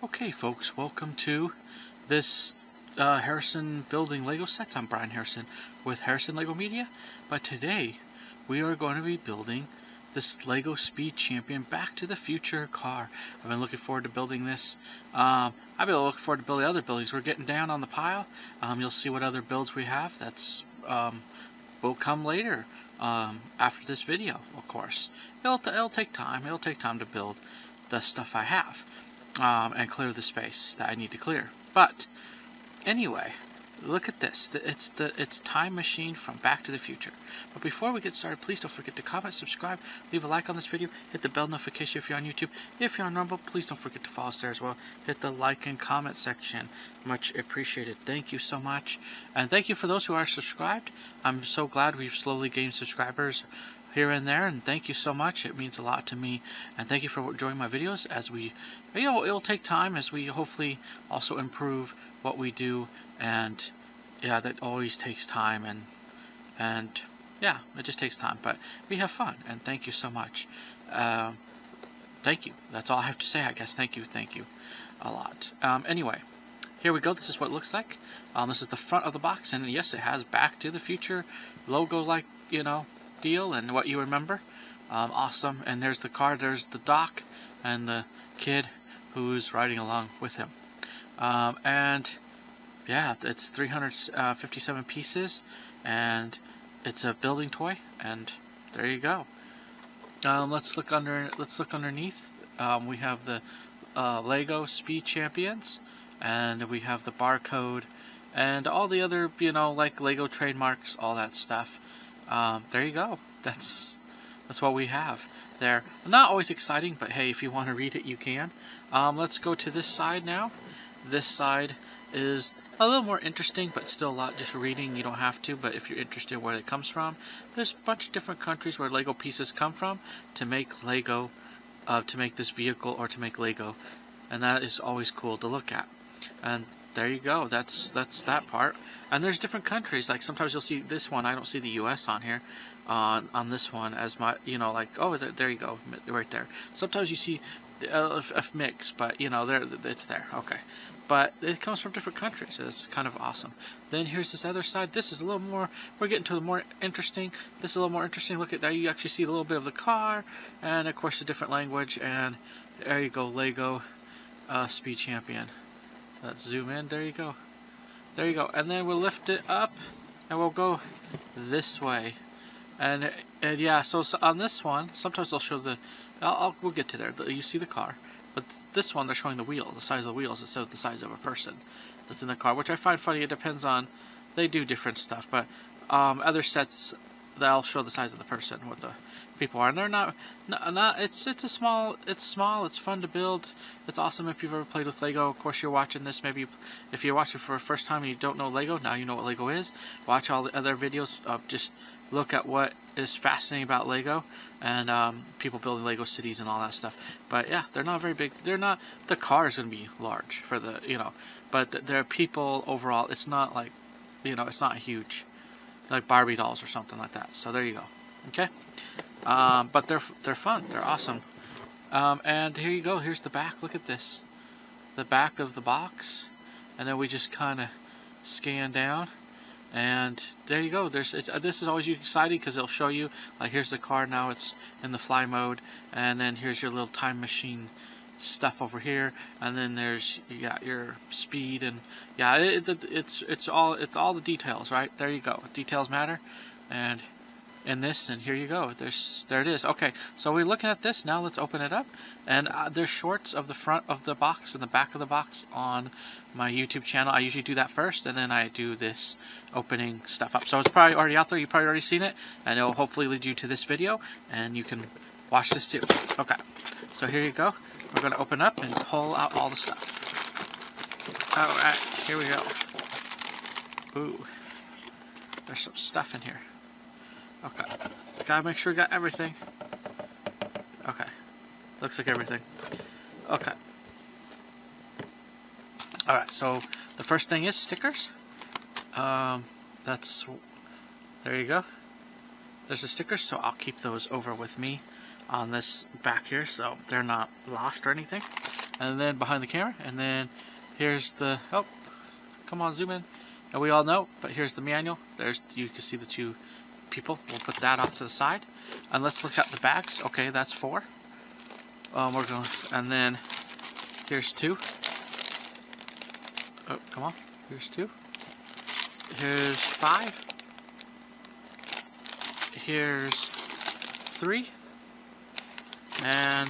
Okay, folks, welcome to this Harrison building Lego sets. I'm Brian Harrison with Harrison Lego Media, but today we are going to be building this Lego Speed Champion Back to the Future car. I've been looking forward to building this. I've been looking forward to building other buildings. We're getting down on the pile. You'll see what other builds we have. That's will come later after this video, of course. It'll take time. It'll take time to build the stuff I have. And clear the space that I need to clear. But anyway, look at this. It's Time Machine from Back to the Future. But before we get started, please don't forget to comment, subscribe, leave a like on this video, hit the bell notification if you're on YouTube. If you're on Rumble, please don't forget to follow us there as well. Hit the like and comment section. Much appreciated. Thank you so much. And thank you for those who are subscribed. I'm so glad we've slowly gained subscribers here and there, and thank you so much. It means a lot to me, and thank you for enjoying my videos. As we, it'll take time as we hopefully also improve what we do, and yeah, that always takes time, and yeah, it just takes time, but we have fun, and thank you so much. Thank you. That's all I have to say, I guess. Thank you a lot. Anyway, here we go. This is what it looks like. This is the front of the box, and yes, it has Back to the Future logo, like, you know, deal and what you remember. Awesome. And there's the car, there's the doc and the kid who's riding along with him. And yeah, it's 357 pieces, and it's a building toy, and there you go. Let's look underneath. We have the Lego Speed Champions, and we have the barcode and all the other, you know, like Lego trademarks, all that stuff. There you go. That's what we have there. Not always exciting, but hey, if you want to read it, you can. Let's go to this side now. This side is a little more interesting, but still a lot just reading. You don't have to, but if you're interested where it comes from, there's a bunch of different countries where Lego pieces come from to make Lego, to make this vehicle or to make Lego, and that is always cool to look at. And there you go. That's that part. And there's different countries. Like sometimes you'll see this one. I don't see the U.S. on here, on this one as my, you know, like, oh, there you go, right there. Sometimes you see a mix, but you know, it's there. Okay, but it comes from different countries. It's kind of awesome. Then here's this other side. This is a little more. We're getting to the more interesting. This is a little more interesting. Look at that. You actually see a little bit of the car, and of course a different language. And there you go, Lego Speed Champion. Let's zoom in. There you go. There you go. And then we'll lift it up, and we'll go this way. And yeah, so on this one, sometimes they'll show the. We'll get to there. You see the car, but this one they're showing the wheel, the size of the wheels instead of the size of a person that's in the car, which I find funny. It depends on. They do different stuff, but other sets they'll show the size of the person, what the people are, and they're not. It's small. It's fun to build. It's awesome if you've ever played with Lego. Of course, you're watching this. Maybe if you're watching for the first time and you don't know Lego, now you know what Lego is. Watch all the other videos. Just look at what is fascinating about Lego and people building Lego cities and all that stuff. But yeah, they're not very big. They're not. The car is going to be large for the, you know, but they're people overall. It's not like, you know, it's not huge, like Barbie dolls or something like that. So there you go. Okay, but they're fun. They're awesome. And here you go. Here's the back. Look at this, the back of the box, and then we just kind of scan down, and there you go. This is always exciting because it'll show you, like, here's the car now. It's in the fly mode, and then here's your little time machine stuff over here, and then there's, you got your speed, and yeah, it's all the details, right? There you go. Details matter, and in this, and here you go. There it is. Okay, so we're looking at this now. Let's open it up, and there's shorts of the front of the box and the back of the box on my YouTube channel. I usually do that first, and then I do this opening stuff up. So it's probably already out there. You've probably already seen it, and it'll hopefully lead you to this video, and you can watch this too. Okay, so here you go. We're going to open up and pull out all the stuff. Alright, here we go. Ooh, there's some stuff in here. Okay, gotta make sure we got everything. Okay, looks like everything. Okay. Alright, so the first thing is stickers. There you go. There's the stickers, so I'll keep those over with me on this back here, so they're not lost or anything. and then behind the camera, and then here's the, oh, come on, zoom in. And we all know, but here's the manual. There's, you can see the two people. We'll put that off to the side. And let's look at the bags. Okay, that's 4. We're going, and then here's 2. Oh, come on. Here's 2. Here's 5. Here's 3. And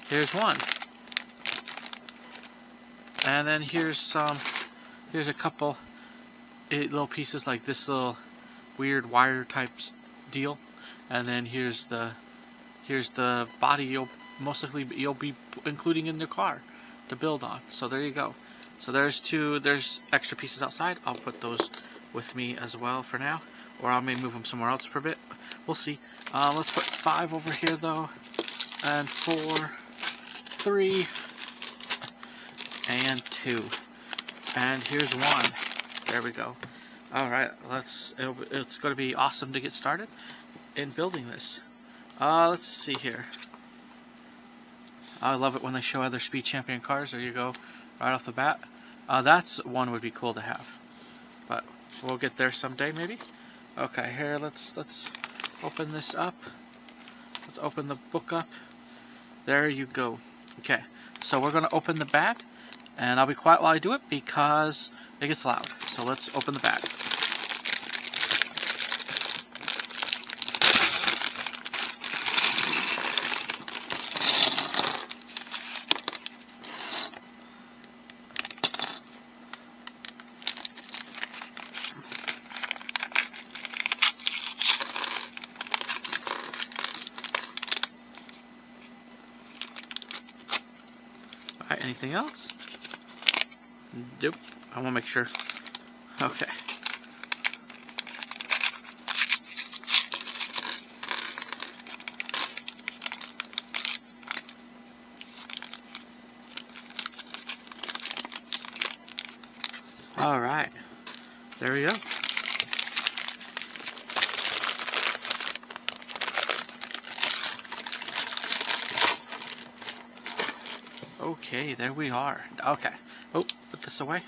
here's 1. And then here's a couple little pieces like this little weird wire type deal. And then here's the body you'll be including in the car to build on. So there you go. So there's extra pieces outside. I'll put those with me as well for now, or I may move them somewhere else for a bit. We'll see. Let's put 5 over here though, and 4, 3, and 2, and here's 1. There we go. All right, it's going to be awesome to get started in building this. Let's see here. I love it when they show other Speed Champion cars. There you go, right off the bat. That's one would be cool to have, but we'll get there someday maybe. Okay, here let's open this up. Let's open the book up. There you go. Okay, so we're going to open the bag, and I'll be quiet while I do it because it gets loud. So let's open the bag. Alright, anything else? Nope. I want to make sure. Okay. Alright. There we go. Okay, there we are. Okay. Oh, put this away.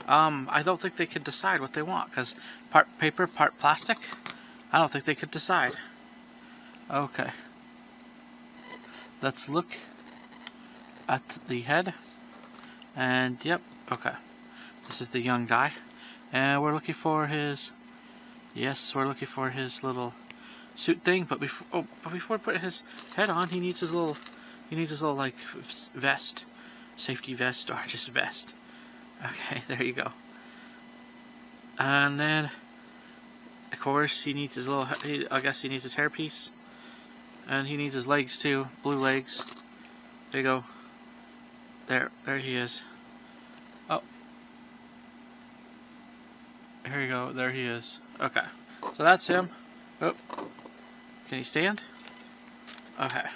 I don't think they could decide what they want, because part paper, part plastic. I don't think they could decide. Okay. Let's look at the head. And, yep, okay. This is the young guy. And we're looking for his... Yes, we're looking for his little suit thing, but before we put his head on, he needs his little... like vest, safety vest, or just vest. Okay, there you go. And then, of course, he needs his little. I guess he needs his hairpiece, and he needs his legs too, blue legs. There you go. There he is. Oh, here you go. There he is. Okay, so that's him. Oh, can he stand? Okay.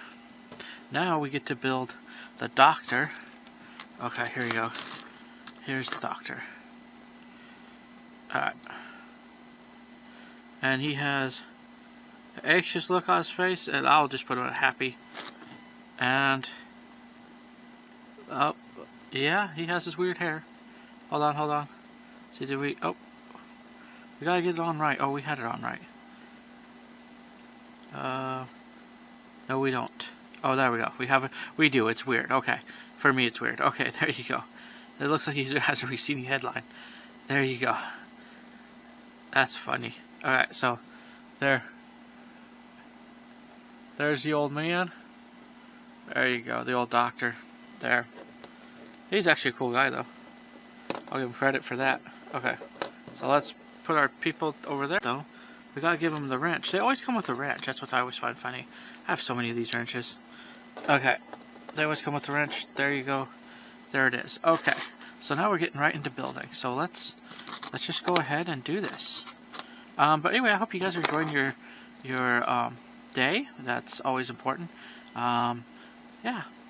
Now we get to build the doctor. Okay, here you go. Here's the doctor. Alright. And he has an anxious look on his face, and I'll just put him happy. And, oh, yeah, he has his weird hair. Hold on. See, did we, oh, we gotta get it on right. Oh, we had it on right. No, we don't. Oh, there we go. We do. It's weird. Okay. For me, it's weird. Okay, there you go. It looks like he has a receding headline. There you go. That's funny. Alright, so, there's the old man. There you go, the old doctor. There. He's actually a cool guy, though. I'll give him credit for that. Okay, so let's put our people over there, though. We gotta give them the wrench. They always come with a wrench. That's what I always find funny. I have so many of these wrenches. Okay, they always come with a wrench. There you go. There it is. Okay, so now we're getting right into building. So let's just go ahead and do this. But anyway, I hope you guys are enjoying your day. That's always important. Yeah,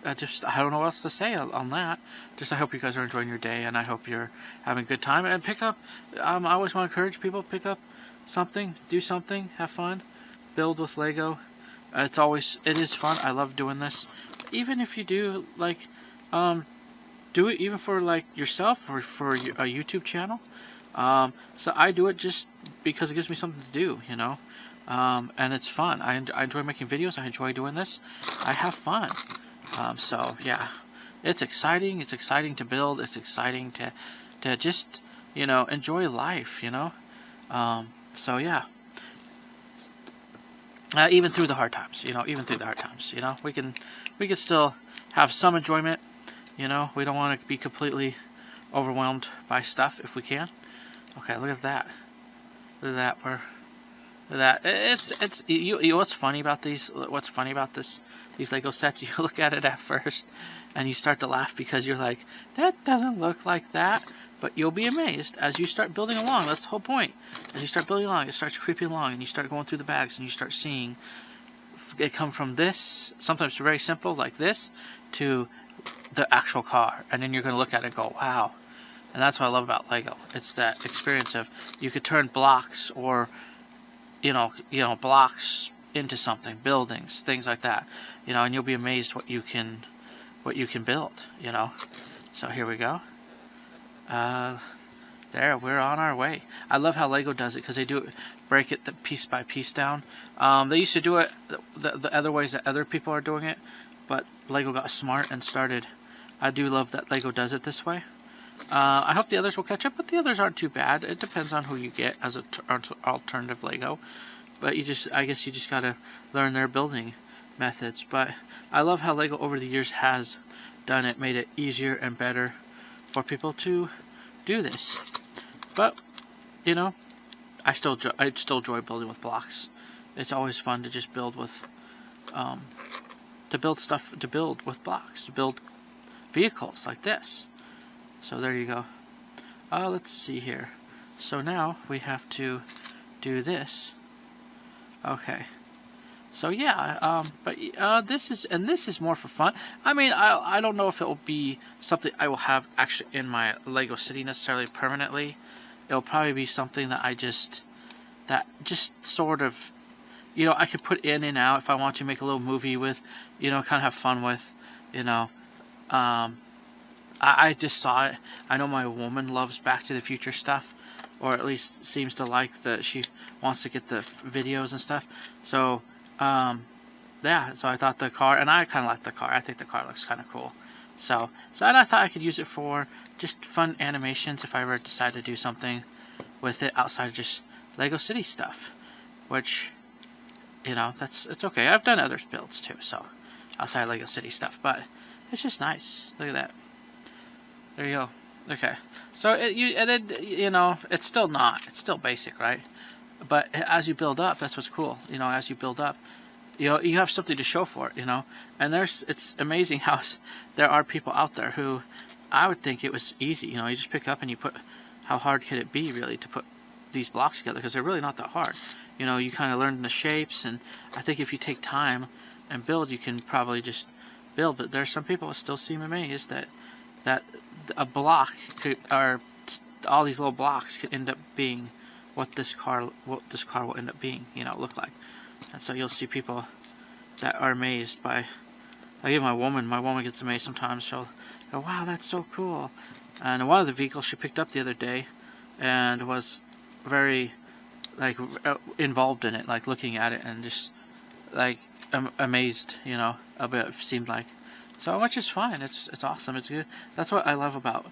I don't know what else to say on that. Just I hope you guys are enjoying your day, and I hope you're having a good time. And pick up. I always want to encourage people, pick up something, do something, have fun, build with Lego. It is fun. I love doing this. Even if you do like do it even for like yourself or for a YouTube channel. So I do it just because it gives me something to do, you know, and it's fun. I enjoy making videos. I enjoy doing this. I have fun. So yeah, it's exciting. It's exciting to build. It's exciting to just, you know, enjoy life, you know. So yeah. Even through the hard times, you know, we can still have some enjoyment, you know. We don't want to be completely overwhelmed by stuff if we can. Okay, look at that. Look at that. Look at that. It's you what's funny about these? What's funny about these Lego sets? You look at it at first, and you start to laugh because you're like, that doesn't look like that. But you'll be amazed as you start building along. That's the whole point. As you start building along, it starts creeping along, and you start going through the bags, and you start seeing it come from this, sometimes very simple like this, to the actual car. And then you're going to look at it and go, wow. And that's what I love about Lego. It's that experience of you could turn blocks or, you know, blocks into something, buildings, things like that. You know, and you'll be amazed what you can build, you know. So here we go. There, we're on our way. I love how Lego does it because they do it, break it piece by piece down. They used to do it the other ways that other people are doing it, but Lego got smart and started. I do love that Lego does it this way. I hope the others will catch up, but the others aren't too bad. It depends on who you get as an alternative Lego. But I guess you just gotta learn their building methods. But I love how Lego over the years has done it, made it easier and better for people to do this. But you know, I still enjoy building with blocks. It's always fun to just build with to build with blocks, to build vehicles like this. So there you go. Let's see here. So now we have to do this. Okay. So yeah, but this is more for fun. I mean, I don't know if it will be something I will have actually in my Lego City necessarily permanently. It'll probably be something that just sort of, you know, I could put in and out if I want to make a little movie with, you know, kind of have fun with, you know. I just saw it. I know my woman loves Back to the Future stuff, or at least seems to like she wants to get the videos and stuff. So yeah, so I thought the car, and I kind of like the car. I think the car looks kind of cool. So and I thought I could use it for just fun animations if I ever decide to do something with it outside of just Lego City stuff, which, you know, it's okay. I've done other builds too, so outside Lego City stuff, but it's just nice. Look at that. There you go. Okay. So and then, you know, it's still basic, right? But as you build up, that's what's cool. You know, as you build up, you know, you have something to show for it, you know. And it's amazing how there are people out there who I would think it was easy. You know, you just pick up and you put, how hard could it be really to put these blocks together? Because they're really not that hard. You know, you kind of learn the shapes, and I think if you take time and build, you can probably just build. But there's some people that still seem amazed that a block or all these little blocks could end up being what this car will end up being, you know, look like. And so you'll see people that are amazed by, like even my woman gets amazed sometimes. She'll go, wow, that's so cool. And one of the vehicles she picked up the other day and was very like involved in it, like looking at it and just like amazed, you know, a bit, it seemed like. So, which is fine. It's awesome. It's good. That's what I love about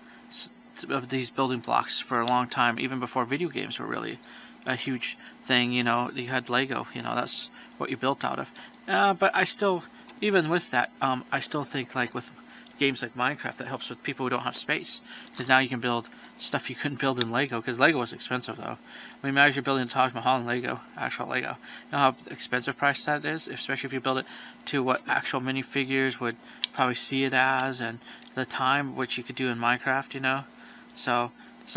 these building blocks for a long time, even before video games were really a huge thing. You know, you had Lego. You know, that's what you built out of. But I still, even with that, I still think like with games like Minecraft, that helps with people who don't have space, because now you can build stuff you couldn't build in Lego, because Lego was expensive though. I mean, imagine you're building a Taj Mahal in Lego, actual Lego. You know how expensive price that is, especially if you build it to what actual minifigures would probably see it as, and the time which you could do in Minecraft, you know. So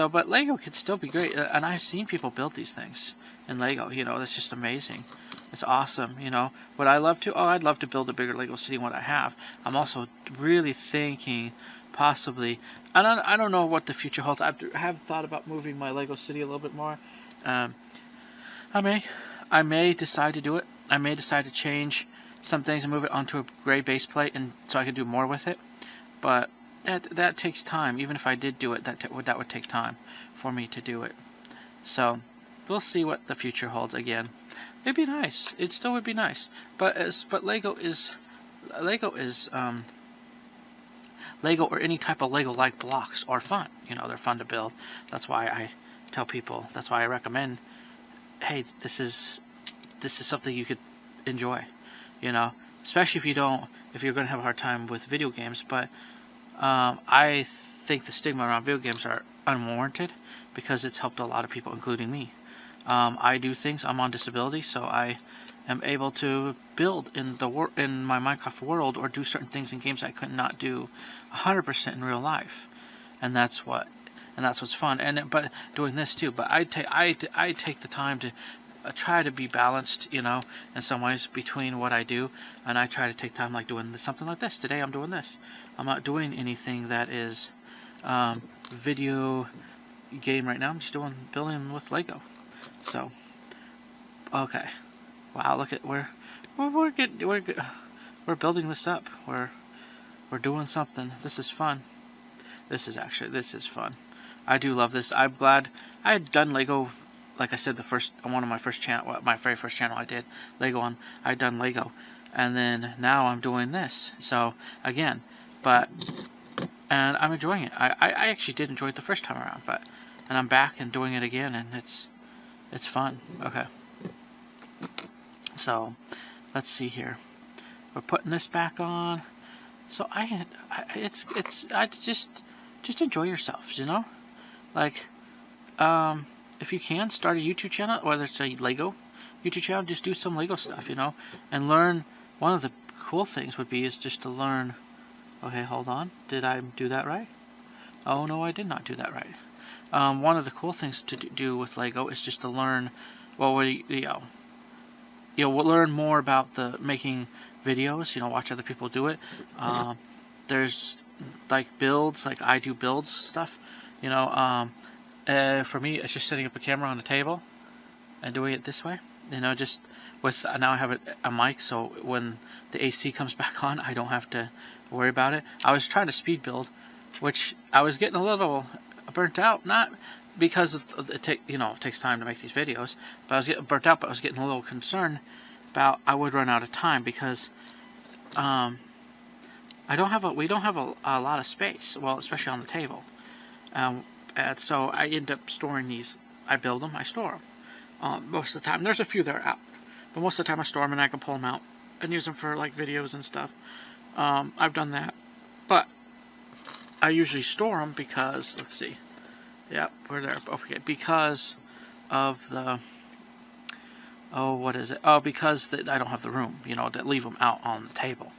but Lego could still be great, and I've seen people build these things in Lego. You know, that's just amazing. It's awesome, you know. Would I love to? Oh, I'd love to build a bigger Lego City than what I have. I'm also really thinking possibly, I don't know what the future holds. I have thought about moving my Lego City a little bit more. I may decide to do it. I may decide to change some things and move it onto a gray base plate, and so I can do more with it. but that takes time. Even if I did do it, that would take time for me to do it. So we'll see what the future holds. Again, it'd be nice. It still would be nice. But Lego or any type of Lego-like blocks are fun. You know, they're fun to build. That's why I tell people. That's why I recommend. Hey, this is something you could enjoy. You know, especially if you're going to have a hard time with video games. But I think the stigma around video games are unwarranted because it's helped a lot of people, including me. I do things. I'm on disability, so I am able to build in my Minecraft world or do certain things in games I could not do 100% in real life, and that's what's fun. But doing this too. But I take the time to try to be balanced, you know, in some ways between what I do, and I try to take time, like doing something like this. Today I'm doing this. I'm not doing anything that is video game right now. I'm just building with Lego. So, okay. Wow, look at we're building this up. We're doing something. This is fun. This is fun. I do love this. I'm glad I had done Lego. Like I said, one of my first channel, my very first channel I did Lego on. I'd done Lego, and then now I'm doing this. So again, and I'm enjoying it. I actually did enjoy it the first time around, and I'm back and doing it again, and it's fun. Okay. So let's see here. We're putting this back on. So just enjoy yourselves, you know, like if you can start a YouTube channel, whether it's a Lego YouTube channel, just do some Lego stuff, you know, and learn. One of the cool things would be is just to learn. Okay, hold on. Did I do that right? Oh no, I did not do that right. One of the cool things to do with Lego is just to learn. Well, we'll learn more about the making videos. You know, watch other people do it. There's like builds, like I do builds stuff. You know, for me, it's just setting up a camera on a table and doing it this way. You know, just with now I have a mic, so when the AC comes back on, I don't have to worry about it. I was trying to speed build, which I was getting a little burnt out, not because it takes time to make these videos, but I was getting burnt out. But I was getting a little concerned about I would run out of time because we don't have a lot of space. Well, especially on the table. And so I end up storing these. I build them, I store them. Most of the time, there's a few that are out, but most of the time I store them and I can pull them out and use them for like videos and stuff. I've done that, but I usually store them because, let's see, yep, we're there. Okay, because of the, what is it? Oh, because I don't have the room, you know, to leave them out on the table.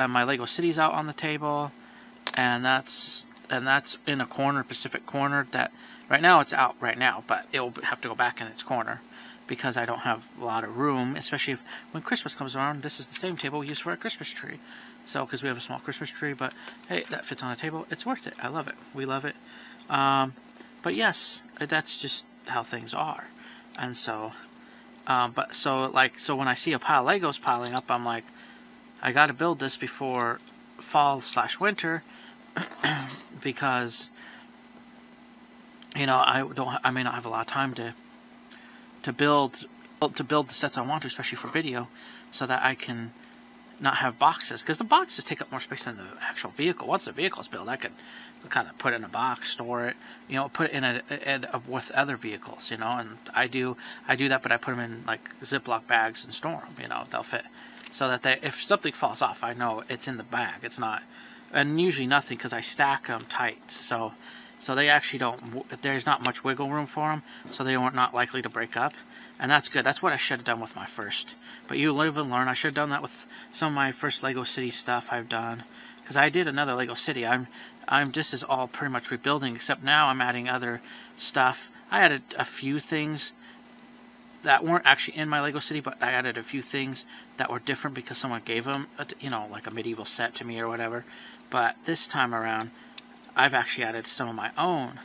My Lego City's out on the table, and that's in a corner, Pacific corner. That right now it's out right now, but it will have to go back in its corner because I don't have a lot of room. Especially when Christmas comes around, this is the same table we use for a Christmas tree. So because we have a small Christmas tree, but hey, that fits on a table. It's worth it. I love it. We love it. But yes, that's just how things are. And so, so when I see a pile of Legos piling up, I'm like, I got to build this before fall/winter. Because you know I may not have a lot of time to build the sets I want to, especially for video, so that I can not have boxes, because the boxes take up more space than the actual vehicle. Once the vehicle's built, I could kind of put it in a box, store it, you know, put it in with other vehicles, you know, and I do that, but I put them in like Ziploc bags and store them, you know, they'll fit, so that if something falls off, I know it's in the bag. It's not. And usually nothing, because I stack them tight, so they actually don't. There's not much wiggle room for them, so they are not likely to break up, and that's good. That's what I should have done with my first. But you live and learn. I should have done that with some of my first Lego City stuff I've done, because I did another Lego City. I'm just as all pretty much rebuilding, except now I'm adding other stuff. I added a few things that weren't actually in my Lego City, but I added a few things that were different because someone gave them, like a medieval set to me or whatever. But this time around, I've actually added some of my own,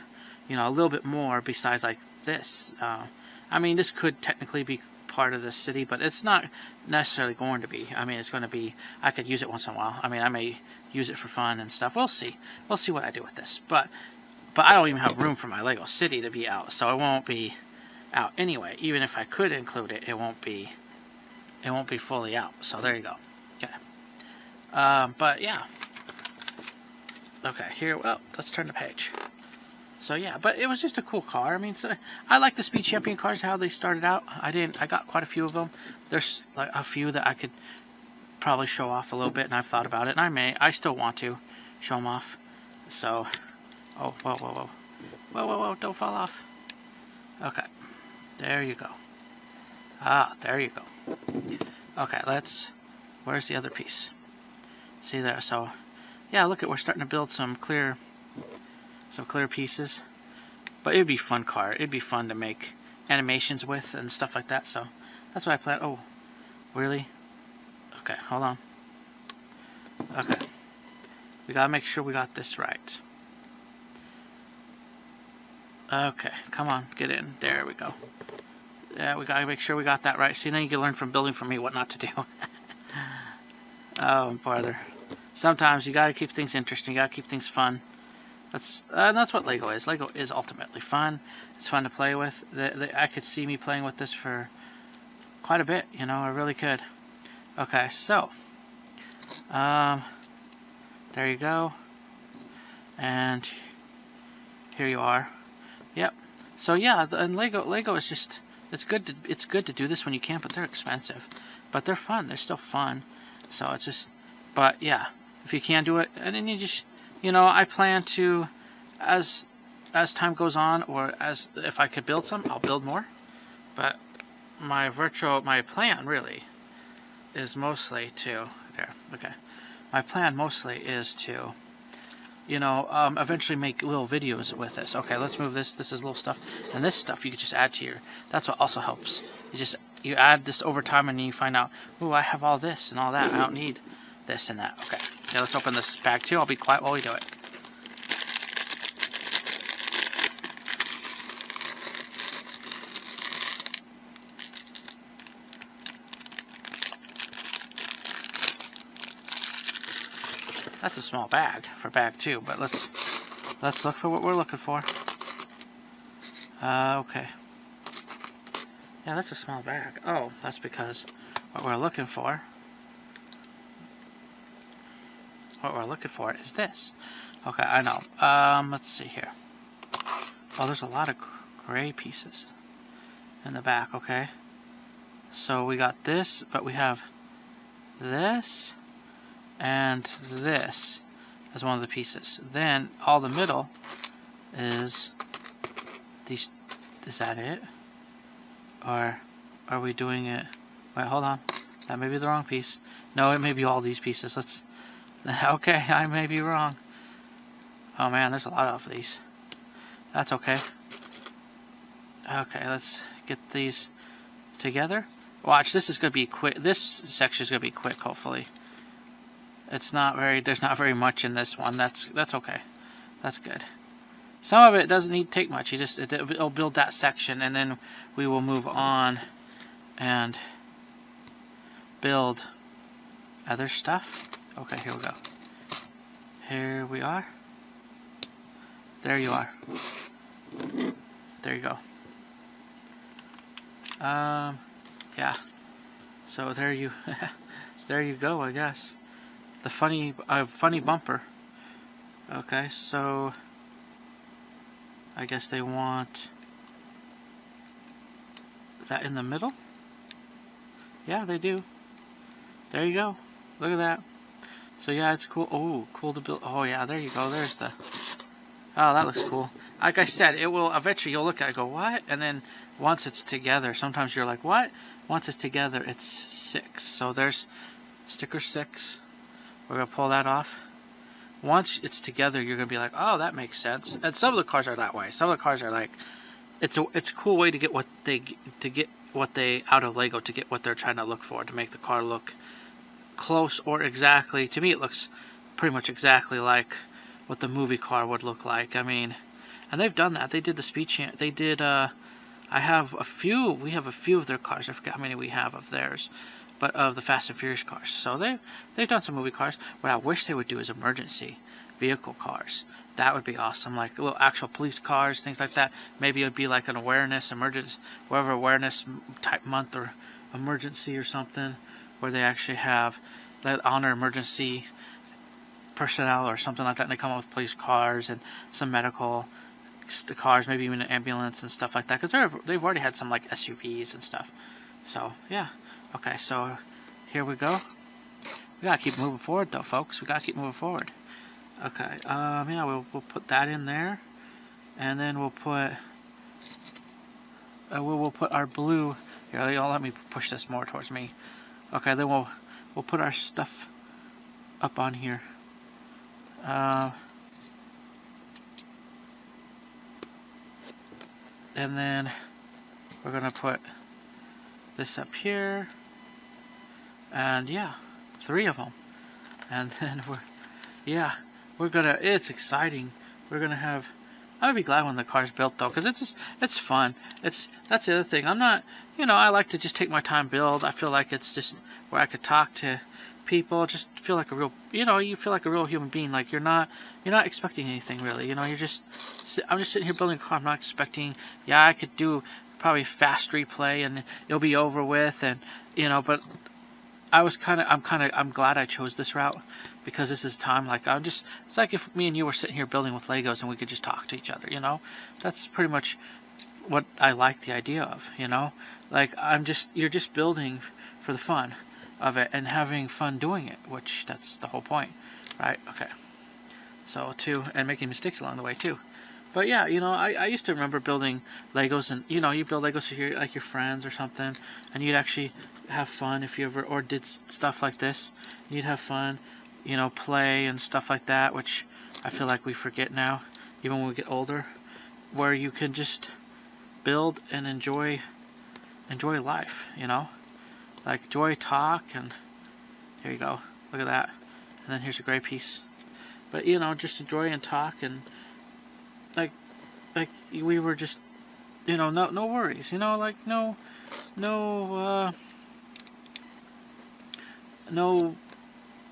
a little bit more besides like this. I mean, this could technically be part of the city, but it's not necessarily going to be. I mean, it's going to be, I could use it once in a while. I mean, I may use it for fun and stuff. We'll see. We'll see what I do with this. But I don't even have room for my Lego City to be out, so it won't be out anyway. Even if I could include it, it won't be fully out. So there you go. Okay. But yeah. Okay, here, well, let's turn the page. So yeah, but it was just a cool car. I mean, so, I like the Speed Champion cars, how they started out. I got quite a few of them. There's like a few that I could probably show off a little bit, and I've thought about it, and I still want to show them off. So, oh, whoa, don't fall off. Okay, there you go. Ah, there you go. Okay, where's the other piece? See there, so, yeah, look, we're starting to build some clear pieces. But it'd be a fun car. It'd be fun to make animations with and stuff like that, so that's what I plan. Oh, really? Okay, hold on. Okay. We gotta make sure we got this right. Okay, come on, get in. There we go. Yeah, we gotta make sure we got that right. See, now you can learn from building from me what not to do. Oh, brother. Sometimes you gotta keep things interesting. You gotta keep things fun. That's what Lego is. Lego is ultimately fun. It's fun to play with. I could see me playing with this for quite a bit. You know, I really could. Okay, so there you go, and here you are. Yep. So yeah, and Lego is just it's good to do this when you can, but they're expensive, but they're fun. They're still fun. So it's just, but yeah, if you can do it, and then you just, you know, I plan to, as time goes on, or as if I could build some, I'll build more. But my plan really is mostly to my plan mostly is to, you know, eventually make little videos with this. Okay, let's move this. This is little stuff, and this stuff you could just add to your. That's what also helps. You add this over time, and you find out, ooh, I have all this and all that. I don't need this and that. Okay, yeah, let's open this bag too. I'll be quiet while we do it. That's a small bag for bag 2, but let's look for what we're looking for. Okay. Yeah, that's a small bag. Oh, that's because what we're looking for is this. Okay, I know. Let's see here. Oh, there's a lot of gray pieces in the back, okay? So we got this, but we have this and this as one of the pieces. Then all the middle is these. Is that it? Or are we doing it? Wait, hold on. That may be the wrong piece. No, it may be all these pieces. Okay, I may be wrong. Oh man, there's a lot of these. That's okay. Okay, let's get these together. Watch, this is going to be quick. This section is going to be quick, hopefully. There's not very much in this one. That's okay. That's good. Some of it doesn't need to take much. It'll build that section, and then we will move on and build other stuff. Okay, here we go. Here we are. There you are. There you go. Yeah. So there you go, I guess. The funny bumper. Okay, so I guess they want that in the middle. Yeah, they do. There you go. Look at that. So yeah, it's cool. Oh, cool to build. Oh yeah, there you go. There's the. Oh, that looks cool. Like I said, it will eventually. You'll look at it and go, what? And then once it's together, sometimes you're like, what? Once it's together, it's 6. So there's sticker 6. We're gonna pull that off. Once it's together, you're gonna be like, oh, that makes sense. And some of the cars are that way. Some of the cars are like, it's a cool way to get what they out of Lego, to get what they're trying to look for, to make the car look close or exactly. To me, it looks pretty much exactly like what the movie car would look like. I mean, and they've done that. They did the Speed Champ. They did. I I have a few. We have a few of their cars. I forget how many we have of theirs, but of the Fast and Furious cars. So they've done some movie cars. What I wish they would do is emergency vehicle cars. That would be awesome, like little actual police cars, things like that. Maybe it would be like an awareness type month or emergency or something, where they actually have that honor emergency personnel or something like that, and they come up with police cars and some medical cars, maybe even an ambulance and stuff like that, because they've already had some like SUVs and stuff. So yeah, okay, so here we go. We gotta keep moving forward though, folks. We gotta keep moving forward. Okay, yeah, we'll put that in there, and then we'll put our blue here. Let me push this more towards me. Okay, then we'll put our stuff up on here. And then we're gonna put this up here, and yeah, 3 of them. And then we're gonna. It's exciting. We're gonna have. I'd be glad when the car's built though, because it's fun. That's the other thing. I'm not. I like to just take my time build. I feel like it's just where I could talk to people, just feel like a real. You feel like a real human being. Like you're not expecting anything really. I'm just sitting here building a car. I'm not expecting. Yeah, I could do probably fast replay and it'll be over with, and but I'm glad I chose this route, because this is time. Like it's like if me and you were sitting here building with Legos and we could just talk to each other. That's pretty much what I like the idea of. Like you're just building for the fun of it and having fun doing it, which that's the whole point, right? Okay. So and making mistakes along the way too. But yeah, I used to remember building Legos, and you build Legos for your friends or something, and you'd actually have fun if you ever or did stuff like this. You'd have fun, play and stuff like that, which I feel like we forget now, even when we get older, where you can just build and enjoy life, like enjoy talk, and here you go, look at that, and then here's a gray piece. But just enjoy and talk, and like we were just no worries, like no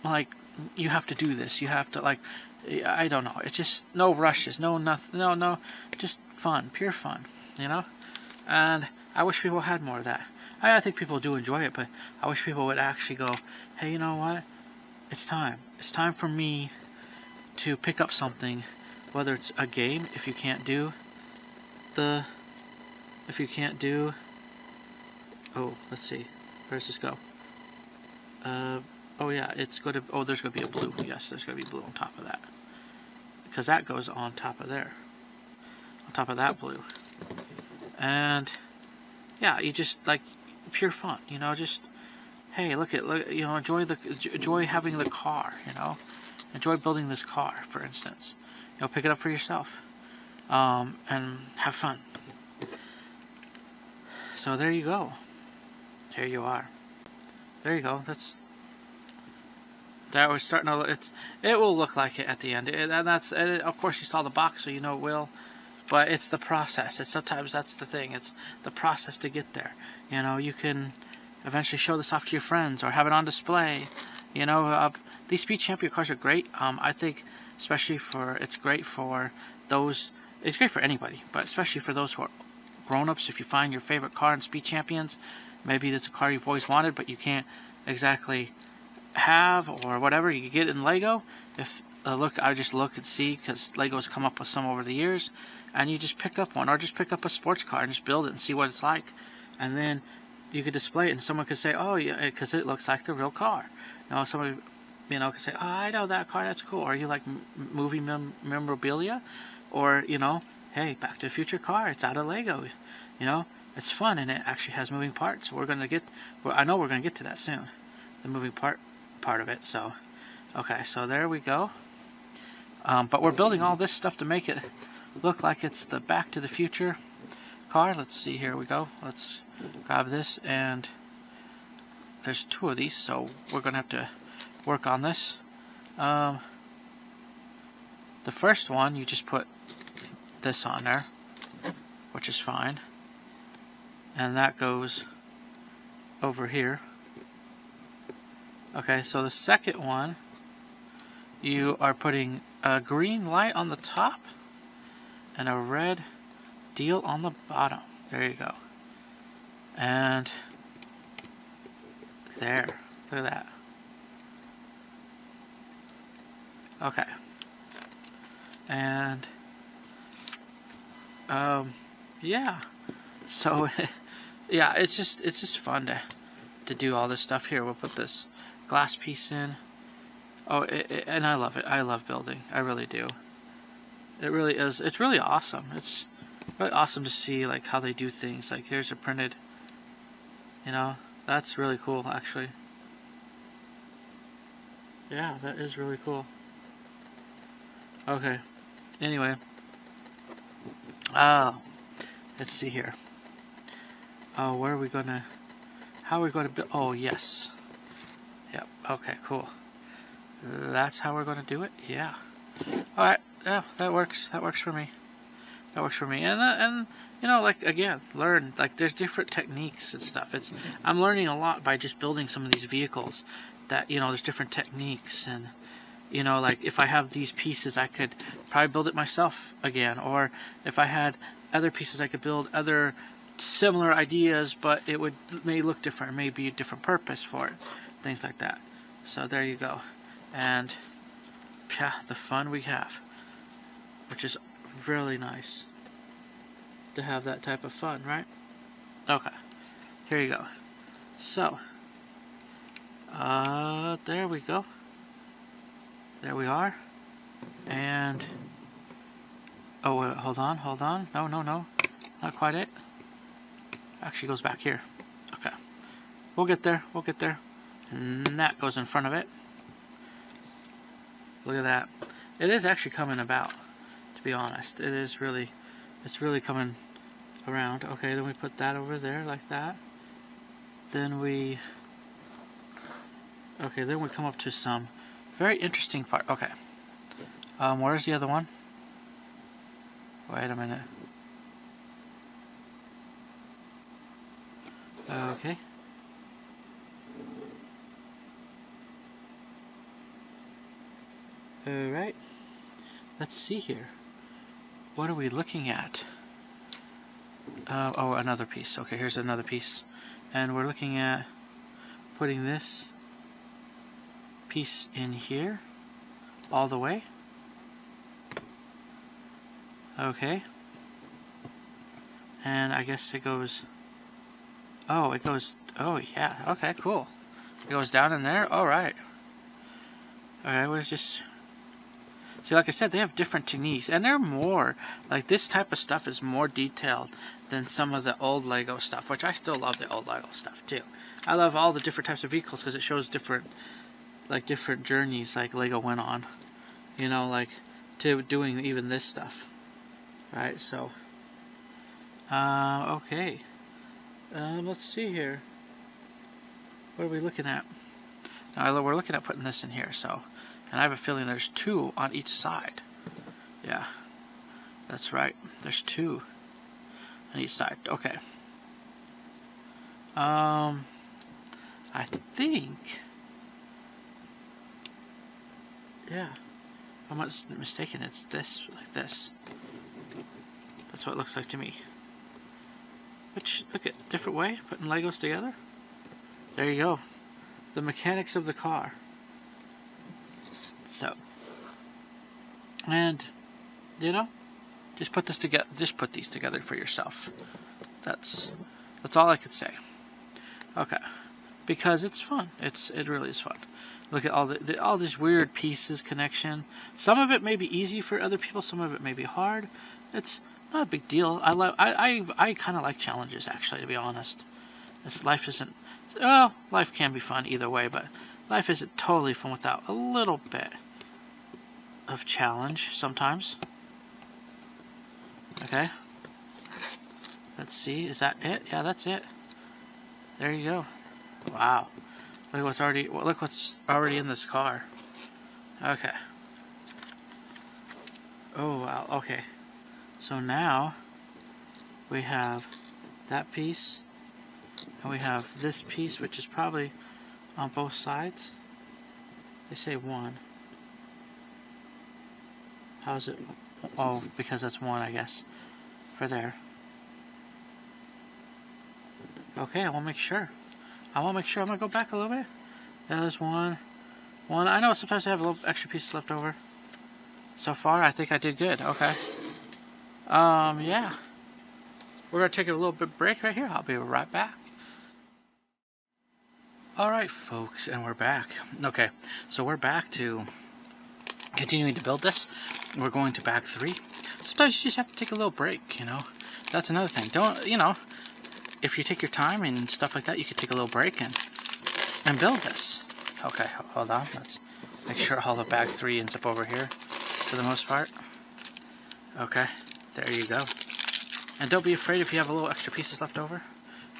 like you have to do this, you have to, like, I don't know, it's just no rushes, no nothing, no just fun, pure fun, and I wish people had more of that. I think people do enjoy it, but I wish people would actually go, hey, you know what, it's time for me to pick up something, whether it's a game, if you can't do oh, let's see, where does this go? Oh yeah, there's going to be a blue. Yes, there's going to be blue on top of that, because that goes on top of there, on top of that blue. And yeah, you just, like, pure fun, just, hey, look, enjoy having the car, enjoy building this car, for instance. Pick it up for yourself, and have fun. So there you go. There you are. There you go. That was starting to. It will look like it at the end, and of course you saw the box, so it will. But it's the process. Sometimes that's the thing. It's the process to get there. You can eventually show this off to your friends or have it on display. These Speed Champion cars are great. I think, especially it's great for those. It's great for anybody, but especially for those who are grown-ups. If you find your favorite car in Speed Champions, maybe it's a car you've always wanted, but you can't exactly have, or whatever, you can get it in Lego. If I just look and see, because Lego's come up with some over the years, and you just pick up one, or just pick up a sports car and just build it and see what it's like, and then you could display it, and someone could say, oh yeah, because it looks like the real car. Somebody could say, oh, I know that car, that's cool. Or you like movie memorabilia, or hey, Back to the Future car, it's out of Lego. It's fun, and it actually has moving parts. I know we're gonna get to that soon, the moving part of it. So okay, so there we go. But we're building all this stuff to make it look like it's the Back to the Future car. Let's see, here we go. Let's grab this, and there's 2 of these, so we're gonna have to work on this. The first one, you just put this on there, which is fine. and that goes over here. Okay, so the second one, you are putting a green light on the top and a red deal on the bottom. There you go. And there, look at that. Okay. And yeah. So yeah, it's just fun to do all this stuff here. We'll put this glass piece in. Oh, and I love it. I love building. I really do. It really is. It's really awesome. It's really awesome to see like how they do things. Like here's a printed, you know, that's really cool actually. Yeah, that is really cool. Okay. Anyway. Let's see here. Oh, where are we gonna, how are we gonna build? Oh, yes. Yep. Okay, cool. That's how we're gonna do it? Yeah. Alright. Yeah, that works. That works for me. That works for me. And you know, like, again, learn. Like, there's different techniques and stuff. I'm learning a lot by just building some of these vehicles that, you know, there's different techniques. And, you know, like, if I have these pieces, I could probably build it myself again. Or if I had other pieces, I could build other similar ideas, but it may look different. It may be a different purpose for it. Things like that. So there you go. And, yeah, the fun we have. Which is really nice to have that type of fun, right? Okay, here you go. So, there we go. There we are. And, oh, wait, hold on. No, not quite it. Actually goes back here. Okay, we'll get there. And that goes in front of it. Look at that. It is actually coming about. To be honest, it's really coming around. Okay, then we put that over there like that. Then we come up to some very interesting part. Okay, where's the other one? Wait a minute. Okay. Alright. Let's see here. What are we looking at? Oh, another piece. Okay, here's another piece. And we're looking at putting this piece in here all the way. Okay. And I guess it goes... Oh, it goes... Oh, yeah. Okay, cool. It goes down in there? Alright. Okay, we're just... See, like I said, they have different techniques, and they're more, like, this type of stuff is more detailed than some of the old Lego stuff, which I still love the old Lego stuff, too. I love all the different types of vehicles, because it shows different journeys, like, Lego went on, you know, like, to doing even this stuff, right, so, okay, let's see here, what are we looking at? Now, we're looking at putting this in here, so... And I have a feeling there's two on each side. Yeah, that's right. There's two on each side. Okay. I think... Yeah. I'm not mistaken. It's this, like this. That's what it looks like to me. Which, look at, different way, putting Legos together. There you go. The mechanics of the car. So, and, you know, just put this together. Just put these together for yourself. That's all I could say. Okay, because it's fun. It really is fun. Look at all these weird pieces connection. Some of it may be easy for other people. Some of it may be hard. It's not a big deal. I kind of like challenges, actually, to be honest. Life isn't. Well, life can be fun either way, but life isn't totally fun without a little bit of challenge sometimes. Okay. Let's see. Is that it? Yeah, that's it. There you go. Wow. Look what's already in this car. Okay. Oh wow. Okay. So now we have that piece And we have this piece, which is probably on both sides. They say one. How's it? Oh, because that's one, I guess, for there. Okay, I want to make sure. I'm gonna go back a little bit. There's one. I know sometimes I have a little extra pieces left over. So far, I think I did good. Okay. Yeah. We're gonna take a little bit break right here. I'll be right back. Alright, folks, and we're back. Okay, so we're back to continuing to build this. We're going to bag 3. Sometimes you just have to take a little break, you know. That's another thing. Don't, you know, if you take your time and stuff like that, you could take a little break and build this. Okay, hold on. Let's make sure all the bag 3 ends up over here for the most part. Okay, there you go. And don't be afraid if you have a little extra pieces left over,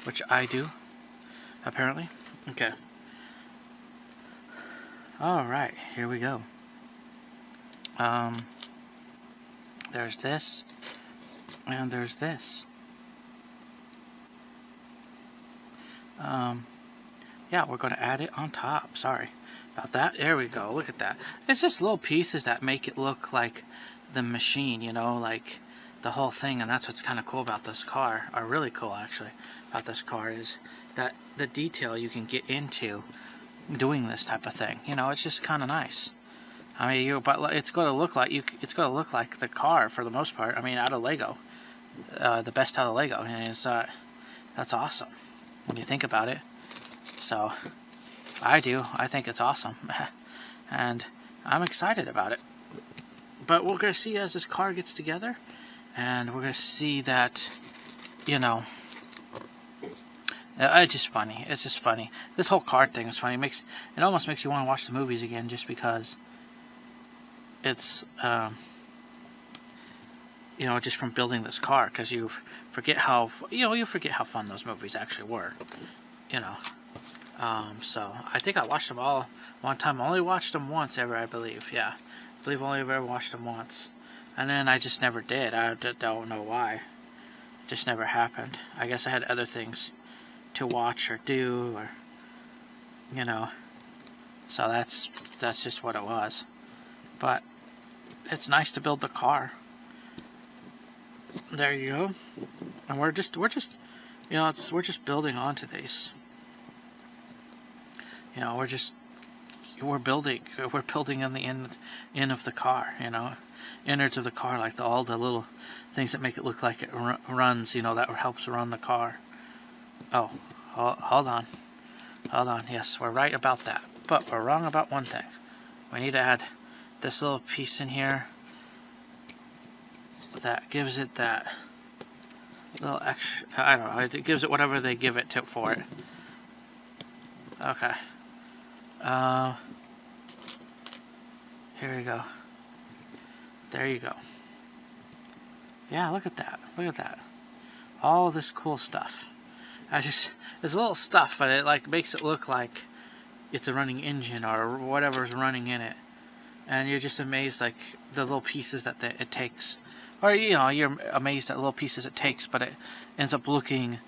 which I do, apparently. Okay. Alright, here we go. There's this, and there's this. Yeah, we're going to add it on top. Sorry about that. There we go. Look at that. It's just little pieces that make it look like the machine, you know, like the whole thing. And that's what's kind of cool about this car, or really cool actually about this car, is that the detail you can get into doing this type of thing. You know, it's just kind of nice. I mean, but it's going to look like it's going to look like the car for the most part. I mean, out of Lego, the best out of Lego, and it's that's awesome when you think about it. So, I do. I think it's awesome, and I'm excited about it. But we're going to see as this car gets together, and we're going to see that, you know, it's just funny. It's just funny. This whole car thing is funny. It almost makes you want to watch the movies again, just because it's, you know, just from building this car, because you forget how fun those movies actually were, you know. So I think I watched them all one time. I only watched them once ever, I believe. Yeah, I believe only ever watched them once, and then I just never did. I don't know why. It just never happened. I guess I had other things to watch or do, or, you know. So that's just what it was. But it's nice to build the car. There you go. And we're just you know, we're just building onto these. You know, we're building in the end of the car, you know, innards of the car, like all the little things that make it look like it runs, you know, that helps run the car. Oh, hold on. Yes, we're right about that, but we're wrong about one thing. We need to add this little piece in here that gives it that little extra, I don't know, it gives it whatever they give it to for it. Okay. Here we go. There you go. Yeah, look at that. Look at that. All this cool stuff. It's little stuff, but it like makes it look like it's a running engine or whatever's running in it. And you're just amazed, like, the little pieces that it takes. Or, you know, you're amazed at the little pieces it takes, but it ends up looking,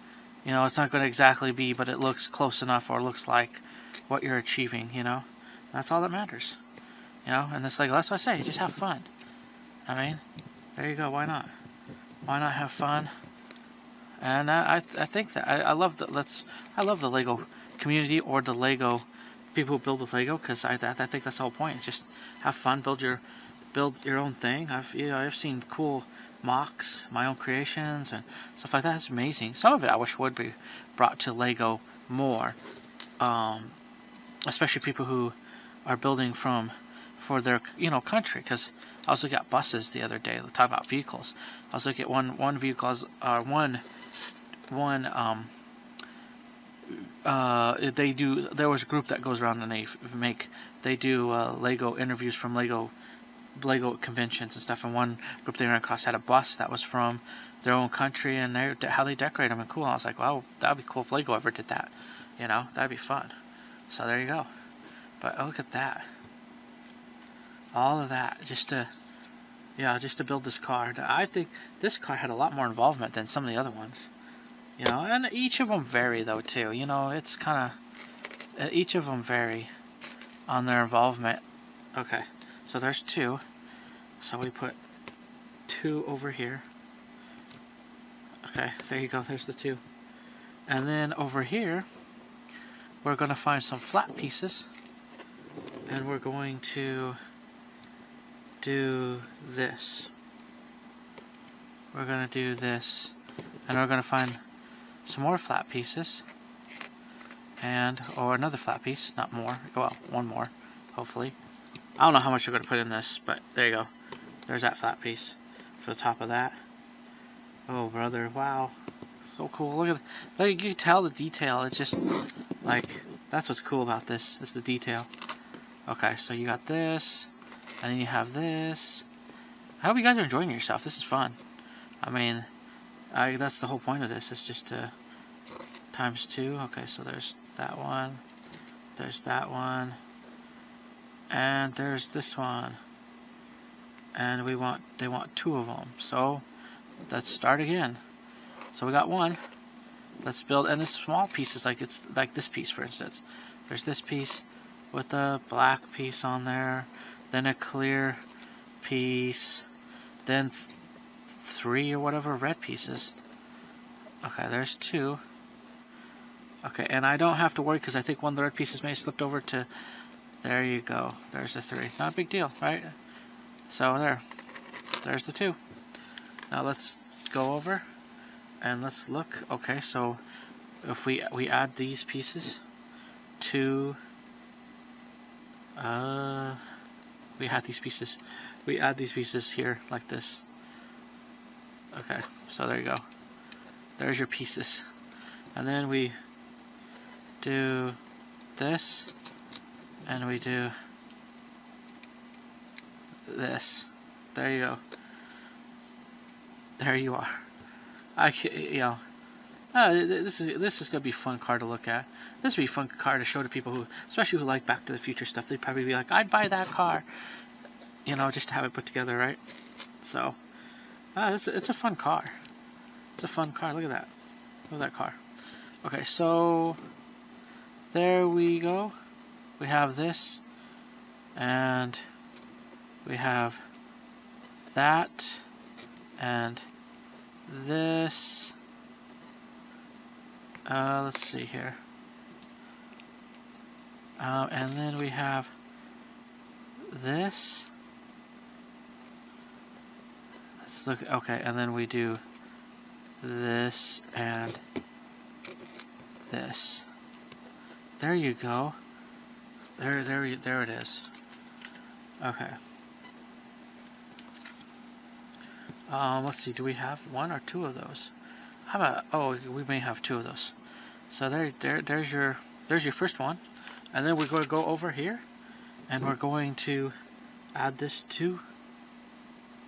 you know, it's not going to exactly be, but it looks close enough, or looks like what you're achieving, you know. That's all that matters, you know. And it's like, that's what I say, just have fun. I mean, there you go. Why not? Why not have fun? And I think that I love the Lego community, or the Lego people who build with Lego, because I think that's the whole point. Just have fun, build your own thing. I've seen cool mocks, my own creations and stuff like that. It's amazing. Some of it I wish would be brought to Lego more, especially people who are building for their, you know, country. Because I was looking at buses the other day. Talk about vehicles. I was looking at one vehicle, there was a group that goes around and they do Lego interviews from Lego conventions and stuff, and one group they ran across had a bus that was from their own country, and how they decorate them and cool. And I was like, wow, that'd be cool if Lego ever did that, you know. That'd be fun. So there you go. But look at that, all of that just to build this car. I think this car had a lot more involvement than some of the other ones. You know, and each of them vary though too. You know, it's kind of each of them vary on their involvement. Okay, so there's 2. So we put 2 over here. Okay, there you go. There's the 2. And then over here, we're going to find some flat pieces, and we're going to do this. We're going to do this, and we're going to find some more flat pieces, and or another flat piece, not more. Well, one more, hopefully. I don't know how much we're going to put in this, but there you go. There's that flat piece for the top of that. Oh, brother! Wow, so cool. Look at, like, you can tell the detail. It's just like, that's what's cool about this, is the detail. Okay, so you got this, and then you have this. I hope you guys are enjoying yourself. This is fun. I mean, that's the whole point of this. It's just to times 2. Okay, so there's that one, there's that one, and there's this one. And they want 2 of them. So let's start again. So we got 1. Let's build, and the small pieces, like it's like this piece, for instance. There's this piece with a black piece on there, then a clear piece, then 3 or whatever red pieces. Okay, there's 2. Okay, and I don't have to worry because I think one of the red pieces may have slipped over to. There you go. There's the 3. Not a big deal, right? So there's the 2. Now let's go over and let's look. Okay, so if we add these pieces to we add these pieces here like this. Okay, so there you go. There's your pieces. And then we do this, and we do this. There you go. There you are. This is gonna be a fun car to look at. This would be a fun car to show to people who, especially who like Back to the Future stuff. They'd probably be like, "I'd buy that car," you know, just to have it put together, right? So, it's a fun car. It's a fun car. Look at that. Look at that car. Okay, so there we go. We have this, and we have that, and this. Let's see here. And then we have this. Let's look. Okay, and then we do this and this. There you go. There it is. Okay. Let's see. Do we have 1 or 2 of those? How about? Oh, we may have 2 of those. So there's your first one, and then we're going to go over here, and we're going to add this to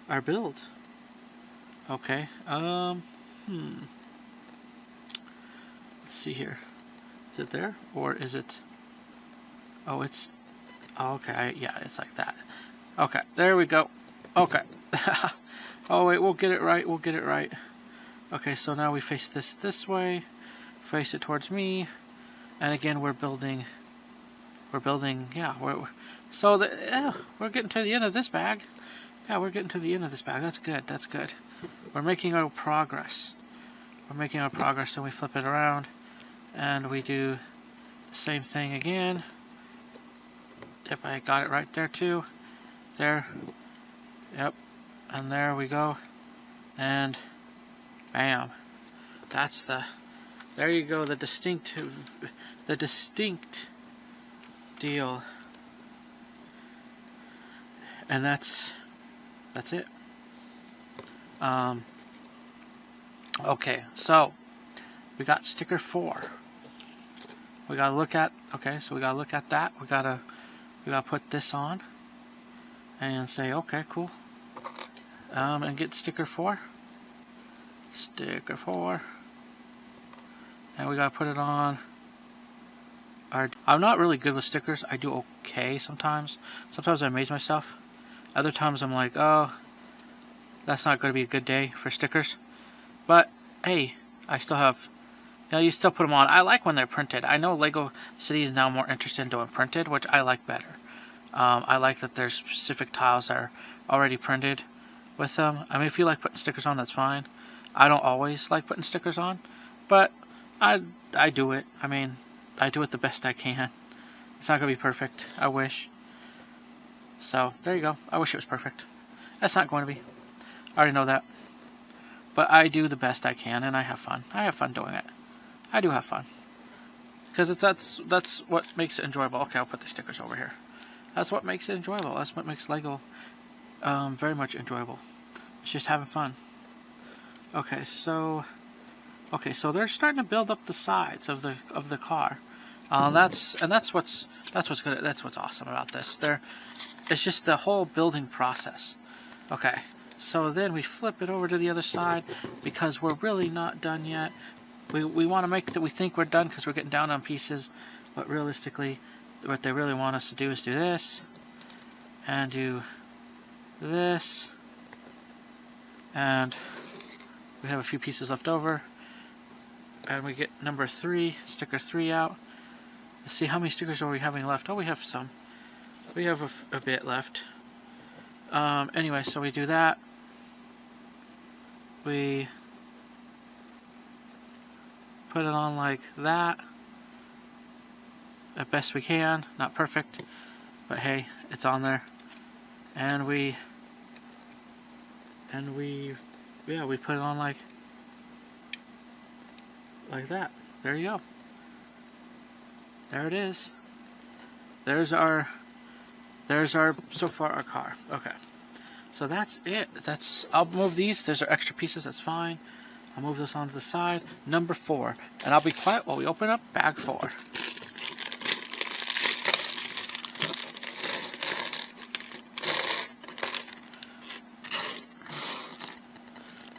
our build. Okay. Let's see here. Is it there, or is it? Oh, it's. Oh, okay. Yeah, it's like that. Okay. There we go. Okay. Oh wait, we'll get it right. We'll get it right. Okay, so now we face this way, face it towards me, and again we're building. Yeah, we're getting to the end of this bag. Yeah, we're getting to the end of this bag. That's good. That's good. We're making our progress. We're making our progress, and we flip it around, and we do the same thing again. Yep, I got it right there too. There. Yep. And there we go. And bam. That's there you go, the distinct deal. And that's it. Okay, so we got sticker 4. We gotta look at, okay, so we gotta look at that. We gotta put this on and say, okay, cool. And get sticker 4. Sticker 4. And we gotta put it on I'm not really good with stickers. I do okay sometimes. Sometimes I amaze myself. Other times I'm like, oh, that's not going to be a good day for stickers. But hey, I still have You know, you still put them on. I like when they're printed. I know Lego City is now more interested in doing printed, which I like better. I like that there's specific tiles that are already printed with them. I mean, if you like putting stickers on, that's fine. I don't always like putting stickers on, but I do it. I mean, I do it the best I can. It's not going to be perfect. I wish. So, there you go. I wish it was perfect. That's not going to be. I already know that. But I do the best I can, and I have fun. I have fun doing it. I do have fun. Because that's what makes it enjoyable. Okay, I'll put the stickers over here. That's what makes it enjoyable. That's what makes Lego very much enjoyable. It's just having fun. Okay, so they're starting to build up the sides of the car. That's what's good. That's what's awesome about this. It's just the whole building process. Okay, so then we flip it over to the other side because we're really not done yet. We want to make that we think we're done because we're getting down on pieces, but realistically, what they really want us to do is do this and do this, and we have a few pieces left over, and we get number 3, sticker 3 out. Let's see, how many stickers are we having left? Oh, we have some. We have a bit left. Anyway, so we do that. We put it on like that. As best we can. Not perfect, but hey, it's on there. And we put it on like that. There you go. There it is. There's our so far our car. Okay. So that's it. I'll move these. There's our extra pieces. That's fine. I'll move this onto the side. Number 4. And I'll be quiet while we open up bag 4.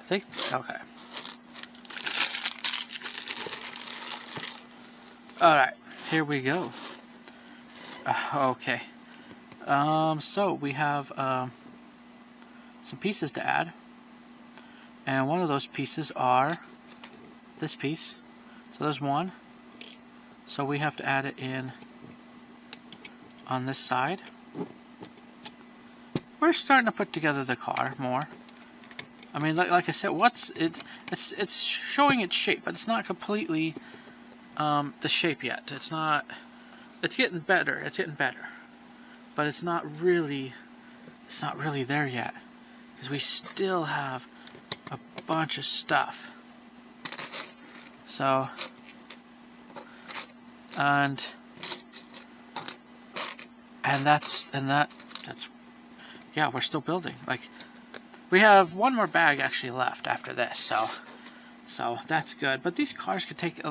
Okay. Alright, here we go. Okay. So we have some pieces to add. And one of those pieces are this piece. So there's one. So we have to add it in on this side. We're starting to put together the car more. I mean, like I said, it's showing its shape, but it's not completely the shape yet. It's getting better. It's getting better, but it's not really there yet because we still have a bunch of stuff. So, and that's yeah, we're still building. Like, we have one more bag actually left after this, so that's good. But these cars could take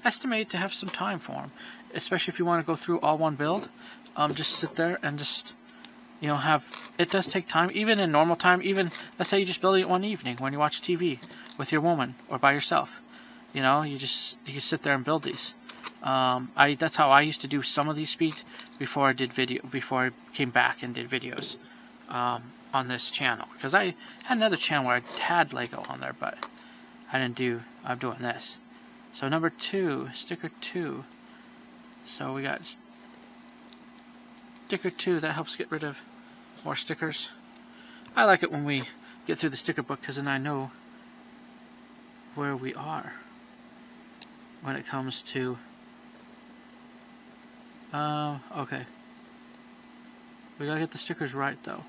estimate to have some time for them, especially if you want to go through all one build. Just sit there and just, you know, it does take time, even in normal time. Even let's say you just build it one evening when you watch TV with your woman or by yourself. You know, you can sit there and build these. That's how I used to do some of these speed before I came back and did videos on this channel, because I had another channel where I had Lego on there, but I'm doing this. So number 2, sticker 2. So we got sticker 2. That helps get rid of more stickers. I like it when we get through the sticker book, because then I know where we are when it comes to okay, we gotta get the stickers right though.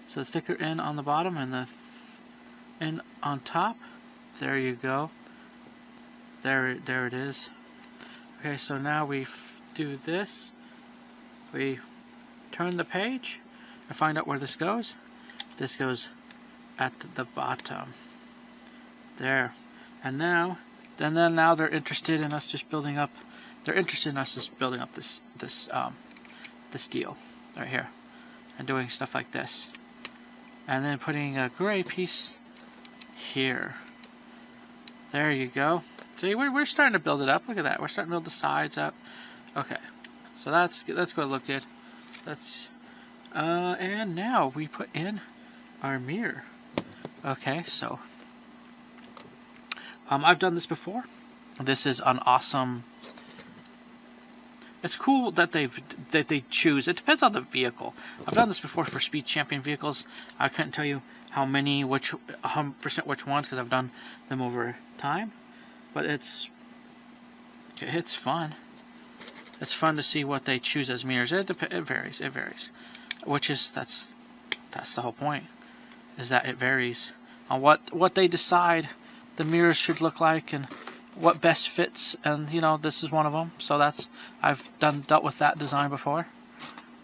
So the sticker in on the bottom and the in on top. There you go. There it is. Okay, so now we do this. We turn the page and find out where this goes. This goes at the bottom. There. And now, now they're interested in us just building up. They're interested in us just building up this deal right here, and doing stuff like this, and then putting a gray piece here. There you go. See, we're starting to build it up. Look at that. We're starting to build the sides up. Okay, so that's going to look good. And now we put in our mirror. Okay, so I've done this before. This is an awesome. It's cool that they choose. It depends on the vehicle. I've done this before for Speed Champion vehicles. I couldn't tell you how many, which 100% which ones, because I've done them over time. But it's fun. It's fun to see what they choose as mirrors. It varies. It varies. That's the whole point. Is that it varies on what they decide the mirrors should look like and what best fits, and this is one of them. So I've dealt with that design before.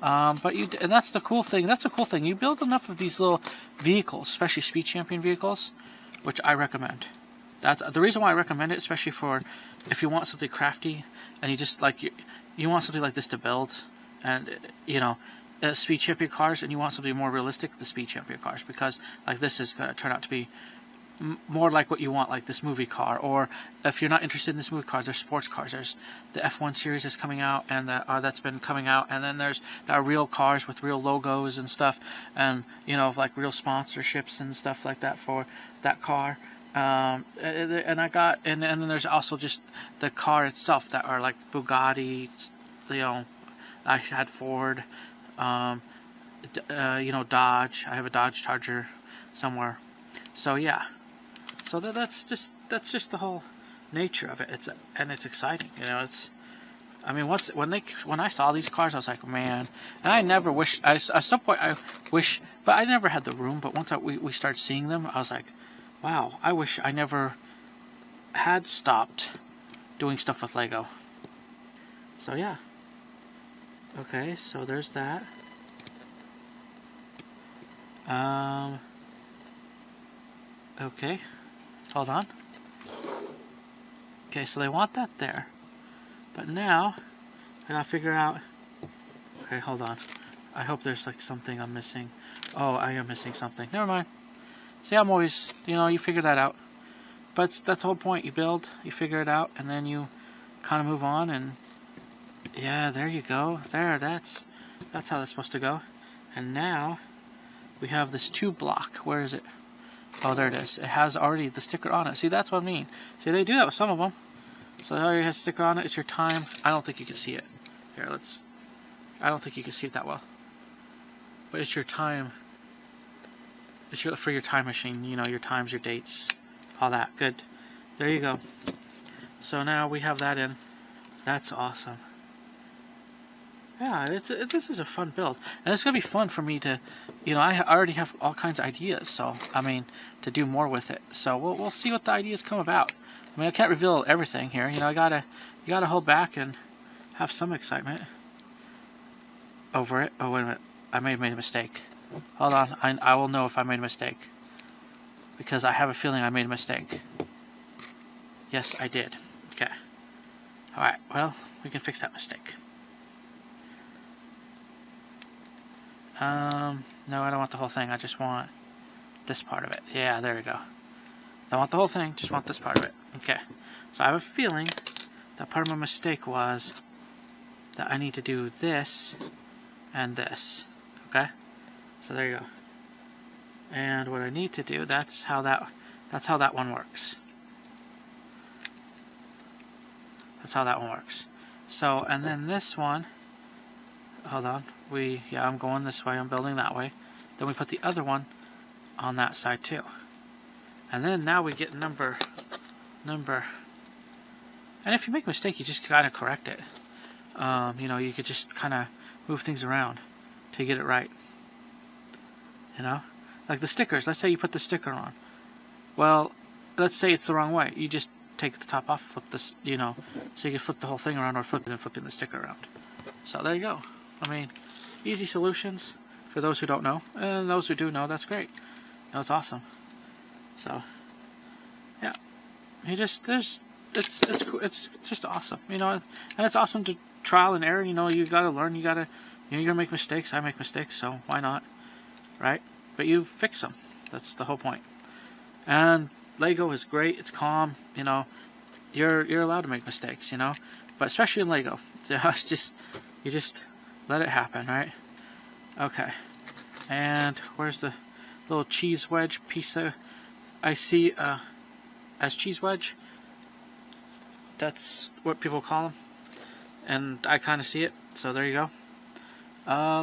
And that's the cool thing. That's a cool thing. You build enough of these little vehicles, especially Speed Champion vehicles, which I recommend. That's the reason why I recommend it, especially for if you want something crafty and you just like you want something like this to build, and Speed Champion cars, and you want something more realistic, the Speed Champion cars, because like this is going to turn out to be more like what you want, like this movie car. Or if you're not interested in this movie cars, there's sports cars. There's the F1 series that's coming out, and that's been coming out, and then there are real cars with real logos and stuff, and like real sponsorships and stuff like that for that car. And then there's also just the car itself that are like Bugatti. I had Ford. Dodge. I have a Dodge Charger somewhere. So yeah. So that's just the whole nature of it. It's exciting. When I saw these cars, I was like, man. And I never wished. At some point I wish, but I never had the room. But once we started seeing them, I was like, wow. I wish I never had stopped doing stuff with Lego. So yeah. Okay, so there's that. Okay, hold on. Okay, so they want that there. But now, I gotta figure out... Okay, hold on. I hope there's like something I'm missing. Oh, I am missing something. Never mind. See, I'm always, you figure that out. But that's the whole point. You build, you figure it out, and then you kind of move on, and... Yeah, there you go. There, that's how that's supposed to go. And now we have this tube block. Where is it? Oh, there it is. It has already the sticker on it. See, that's what I mean. See, they do that with some of them. So it already has a sticker on it. It's your time. I don't think you can see it. Here, I don't think you can see it that well. But it's your time. It's for your time machine. Your times, your dates, all that. Good. There you go. So now we have that in. That's awesome. Yeah, this is a fun build, and it's gonna be fun for me to, I already have all kinds of ideas. So to do more with it. So we'll see what the ideas come about. I can't reveal everything here. You gotta hold back and have some excitement over it. Oh wait a minute, I may have made a mistake. Hold on, I will know if I made a mistake, because I have a feeling I made a mistake. Yes, I did. Okay. All right. Well, we can fix that mistake. No, I don't want the whole thing. I just want this part of it. Yeah, there we go. Don't want the whole thing, just want this part of it. Okay. So I have a feeling that part of my mistake was that I need to do this and this. Okay? So there you go. And what I need to do, that's how that one works. That's how that one works. So, and then this one, hold on, I'm going this way, I'm building that way. Then we put the other one on that side too. And then now we get number. And if you make a mistake, you just kind of correct it. You could just kind of move things around to get it right. Like the stickers. Let's say you put the sticker on. Well, let's say it's the wrong way. You just take the top off, flip this, so you can flip the whole thing around, or flipping the sticker around. So there you go. Easy solutions for those who don't know, and those who do know, that's great. That's awesome. So, yeah, it's just awesome, and it's awesome to trial and error. You gotta learn. You're gonna make mistakes. I make mistakes, so why not, right? But you fix them. That's the whole point. And Lego is great. It's calm. You're allowed to make mistakes. But especially in Lego, you just let it happen, right? Okay. And where's the little cheese wedge piece? I see as cheese wedge. That's what people call them, and I kind of see it. So there you go.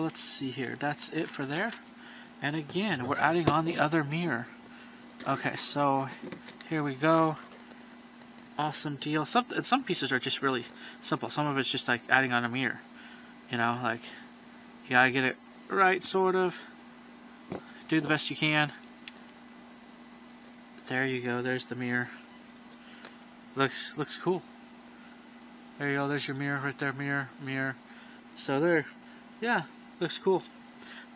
Let's see here. That's it for there. And again, we're adding on the other mirror. Okay, so here we go. Awesome deal. Some pieces are just really simple. Some of it's just like adding on a mirror. You know, like you gotta get it right, sort of. Do the best you can. There you go. There's the mirror. Looks cool. There you go. There's your mirror right there. Mirror. So there. Yeah. Looks cool.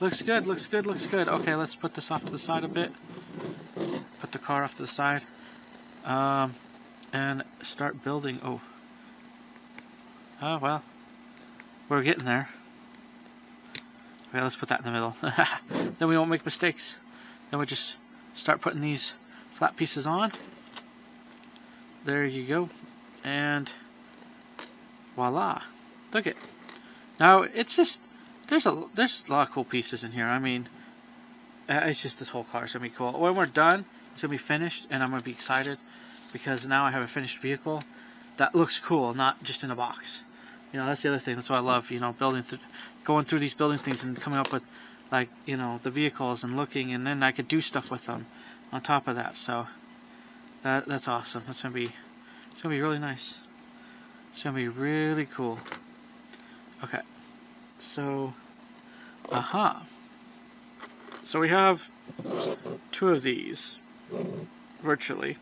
Looks good. Okay, let's put this off to the side a bit. Put the car off to the side. And start building. Oh. Oh, well. We're getting there. Okay, let's put that in the middle. Then we won't make mistakes. Then we just start putting these flat pieces on. There you go. And voila. Look it. Now, it's just, there's a lot of cool pieces in here. I mean, it's just this whole car is going to be cool. When we're done, it's going to be finished, and I'm going to be excited because now I have a finished vehicle that looks cool, not just in a box. You know, that's the other thing. That's what I love, you know, going through these building things and coming up with, like, you know, the vehicles and looking, and then I could do stuff with them on top of that. So that's awesome. It's gonna be really nice. It's gonna be really cool. Okay, so so we have 2 of these virtually.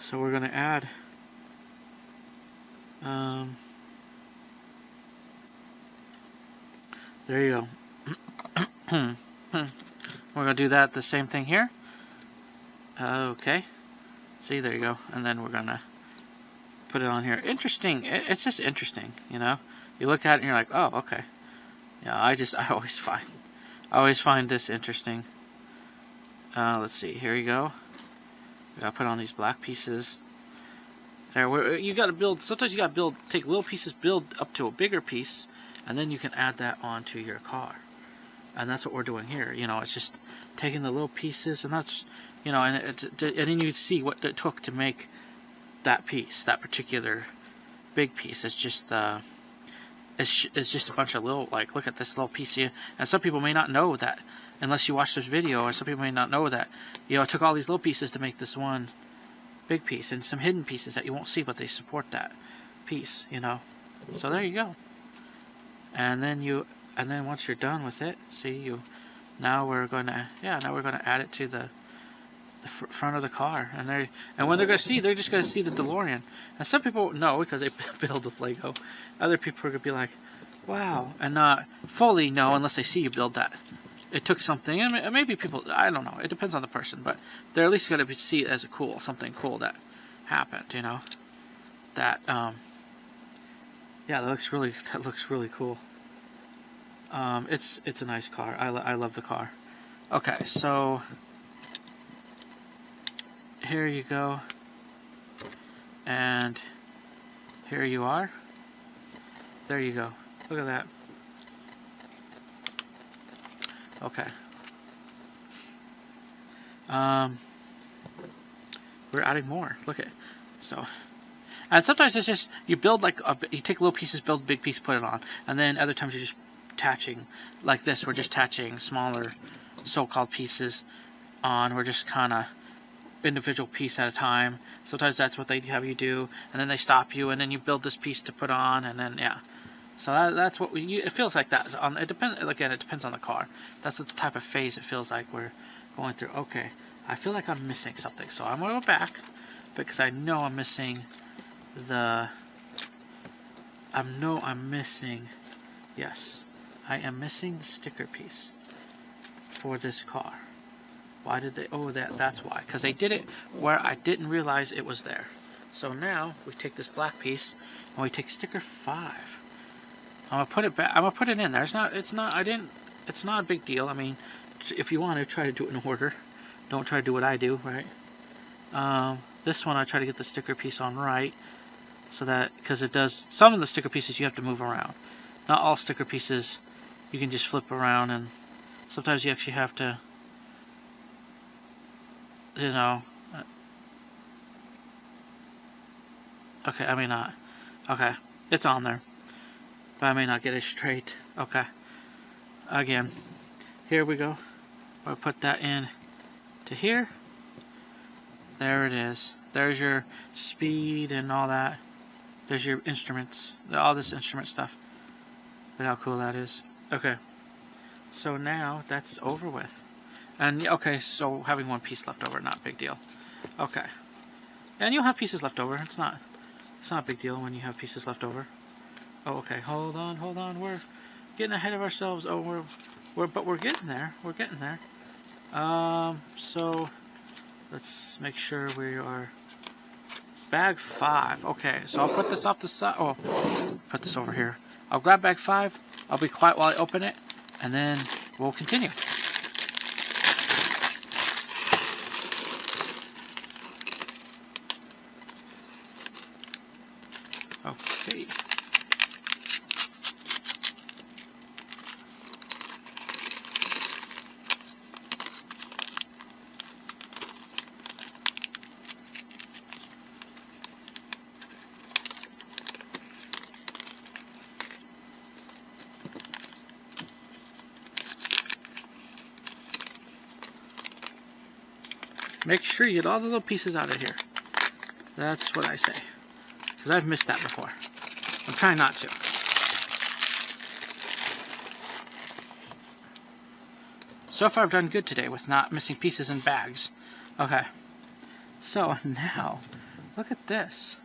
So we're gonna add there you go. We're gonna do that, the same thing here. Okay. See, there you go. And then we're gonna put it on here. Interesting. It's just interesting, you know. You look at it and you're like, oh, okay. Yeah, I always find this interesting. Let's see. Here you go. We gotta put on these black pieces. There, you gotta build. Sometimes you gotta take little pieces, build up to a bigger piece, and then you can add that onto your car. And that's what we're doing here. You know, it's just taking the little pieces, and that's, you know, and then you see what it took to make that piece, that particular big piece. It's just it's just a bunch of little, like, look at this little piece here. And some people may not know that unless you watch this video, or some people may not know that, you know, it took all these little pieces to make this one big piece, and some hidden pieces that you won't see, but they support that piece, you know. So there you go. And then once you're done with it, see, now we're gonna add it to the front of the car, and when they're just gonna see the DeLorean. And some people know because they build with Lego. Other people are gonna be like, wow, and not fully know unless they see you build that. It took something, and maybe people, I don't know, it depends on the person, but they're at least gonna see it as something cool that happened, you know. That yeah, that looks really cool. It's a nice car. I love the car. Okay, so here you go, and here you are. There you go. Look at that. Okay. We're adding more. Look at so. And sometimes it's just you build you take little pieces, build a big piece, put it on, and then other times you're just attaching like this. We're just attaching smaller so-called pieces on. We're just kind of individual piece at a time. Sometimes that's what they have you do, and then they stop you, and then you build this piece to put on, and then yeah. So that's what it feels like. That it depends. Again, it depends on the car. That's the type of phase it feels like we're going through. Okay, I feel like I'm missing something, so I'm gonna go back because I know I'm missing the. I'm missing. Yes, I am missing the sticker piece for this car. Why did they? Oh, that's why. Because they did it where I didn't realize it was there. So now we take this black piece and we take sticker 5. I'm gonna put it back. I'm gonna put it in there. It's not a big deal. I mean, if you want to try to do it in order, don't try to do what I do, right? This one I try to get the sticker piece on right, so that because it does some of the sticker pieces you have to move around. Not all sticker pieces you can just flip around, and sometimes you actually have to, you know, Okay, I may not. Okay, it's on there. But I may not get it straight. Okay. Again, here we go. I'll put that in to here. There it is. There's your speed and all that. There's your instruments. All this instrument stuff. Look how cool that is. Okay. So now that's over with. And okay, so having one piece left over, not a big deal. Okay. And you'll have pieces left over. It's not a big deal when you have pieces left over. Oh, okay. Hold on. We're getting ahead of ourselves. Oh, but we're getting there. We're getting there. So let's make sure we are bag 5. Okay, so I'll put this off the side. Oh, put this over here. I'll grab bag 5. I'll be quiet while I open it, and then we'll continue. Okay. Make sure you get all the little pieces out of here. That's what I say. Because I've missed that before. I'm trying not to. So far I've done good today with not missing pieces in bags. Okay. So now, look at this.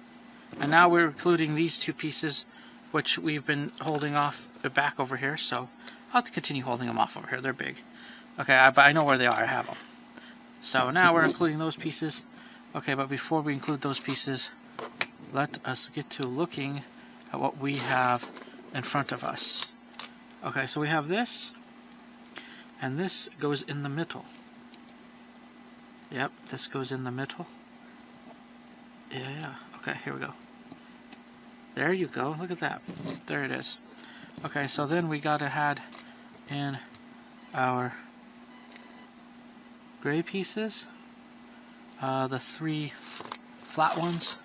And now we're including these 2 pieces, which we've been holding off back over here. So I'll have to continue holding them off over here. They're big. Okay, but I know where they are. I have them. So now we're including those pieces. Okay, but before we include those pieces, let us get to looking at what we have in front of us. Okay, so we have this, and this goes in the middle. Yep, this goes in the middle. Yeah. Okay, here we go. There you go. Look at that. There it is. Okay, so then we gotta add in our gray pieces, the 3 flat ones,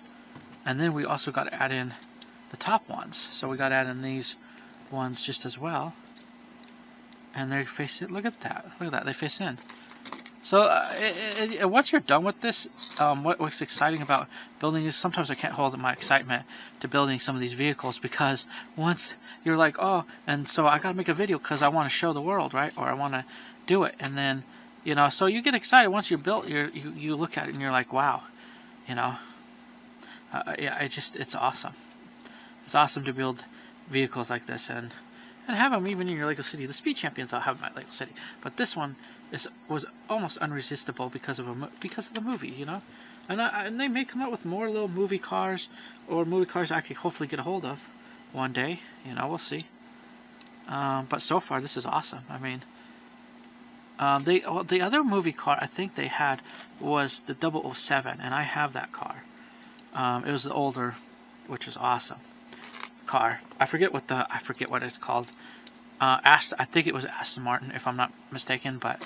and then we also got to add in the top ones. So we got to add in these ones just as well, and they face it. Look at that! Look at that! They face in. So once you're done with this, what's exciting about building is sometimes I can't hold my excitement to building some of these vehicles, because once you're like, oh, and so I got to make a video because I want to show the world, right? Or I want to do it, and then so you get excited once you're built. You look at it and you're like, wow, yeah. It's awesome. It's awesome to build vehicles like this and have them even in your Lego City. The Speed Champions I'll have in my Lego City, but this one was almost unresistible because of the movie, And they may come out with more little movie cars, or movie cars I could hopefully get a hold of one day. We'll see. But so far this is awesome. I mean. The other movie car I think they had was the 007, and I have that car. It was the older, which is awesome, car. I forget what it's called. I think it was Aston Martin, if I'm not mistaken. But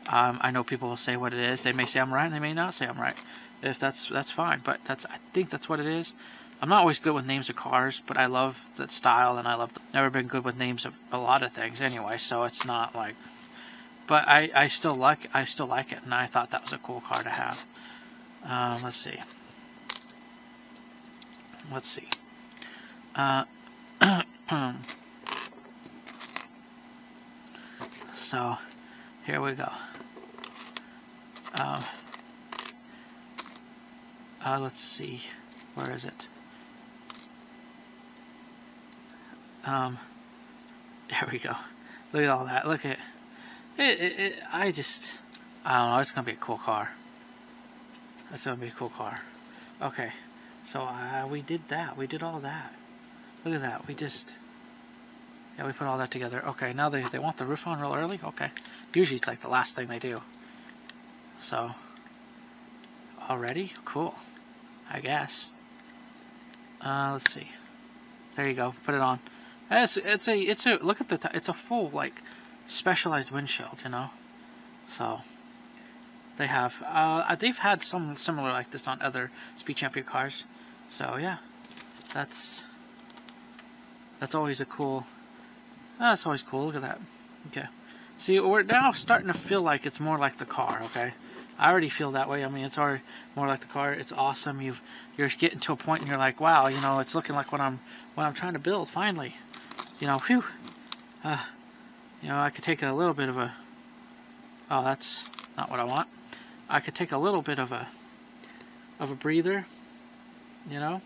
I know people will say what it is. They may say I'm right, and they may not say I'm right. If that's fine. But I think that's what it is. I'm not always good with names of cars, but I love the style, and never been good with names of a lot of things anyway. So it's not like. But I still like it, and I thought that was a cool car to have. Let's see. So here we go. Let's see. Where is it? There we go. Look at all that. Look at it. I don't know. It's gonna be a cool car. That's gonna be a cool car. Okay, so we did that. We did all that. Look at that. We put all that together. Okay, now they want the roof on real early. Okay, usually it's like the last thing they do. So already cool, I guess. Let's see. There you go. Put it on. It's a look at it's a full like specialized windshield, So they've had some similar like this on other Speed Champion cars. So yeah, That's always a cool. That's always cool. Look at that. Okay. See, we're now starting to feel like it's more like the car. Okay. I already feel that way. I mean, it's already more like the car. It's awesome. You're getting to a point and you're like, wow, you know, it's looking like what I'm trying to build. Finally, you know, whew. You know, I could take a little bit of a. Oh, that's not what I want. I could take a little bit of a breather. You know,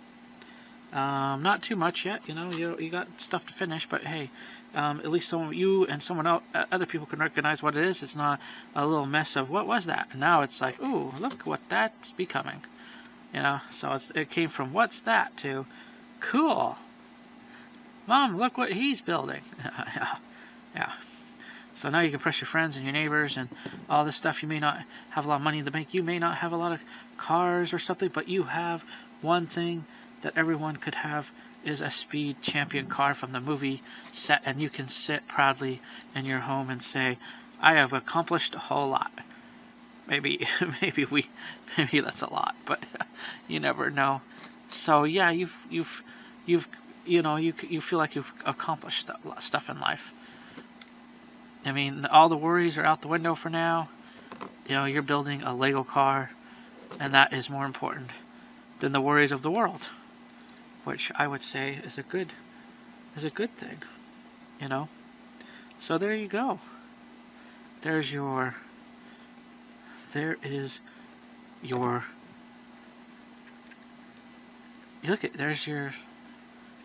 not too much yet. You know, you got stuff to finish, but hey, at least you and someone else, other people can recognize what it is. It's not a little mess of what was that. And now it's like, ooh, look what that's becoming. You know, so it came from what's that to cool. Mom, look what he's building. Yeah. So now you can impress your friends and your neighbors and all this stuff. You may not have a lot of money in the bank. You may not have a lot of cars or something, but you have one thing that everyone could have is a Speed Champion car from the movie set, and you can sit proudly in your home and say, I have accomplished a whole lot. Maybe that's a lot, but you never know. So yeah, you feel like you've accomplished stuff in life. I mean, all the worries are out the window for now. You know, you're building a Lego car, and that is more important than the worries of the world, which I would say is a good thing. You know, so there you go. There is your. Look at there's your.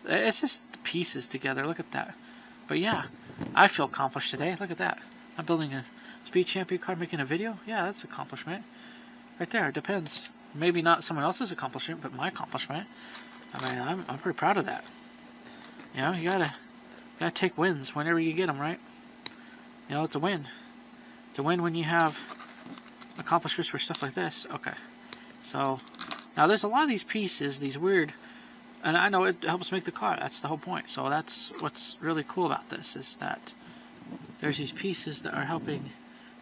It's just the pieces together. Look at that. But yeah, I feel accomplished today. Look at that. I'm building a Speed Champion car, making a video. Yeah, that's an accomplishment. Right there. It depends. Maybe not someone else's accomplishment, but my accomplishment. I mean, I'm pretty proud of that. You know, you gotta take wins whenever you get them, right? You know, it's a win. It's a win when you have accomplishments for stuff like this. Okay. So, now there's a lot of these pieces, these weird... And I know it helps make the car. That's the whole point. So that's what's really cool about this, is that there's these pieces that are helping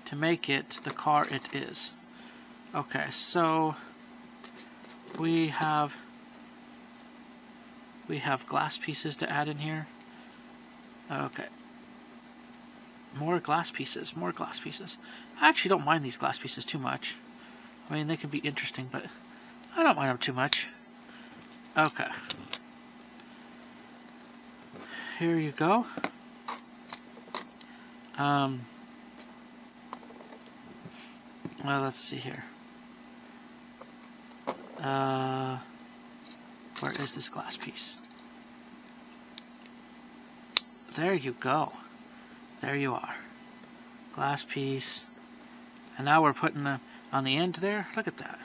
to make it the car it is. Okay, so we have glass pieces to add in here. Okay. More glass pieces. I actually don't mind these glass pieces too much. I mean, they can be interesting, but I don't mind them too much. Okay. Here you go. Well, let's see here. Where is this glass piece? There you go. There you are. Glass piece. And now we're putting them on the end there. Look at that.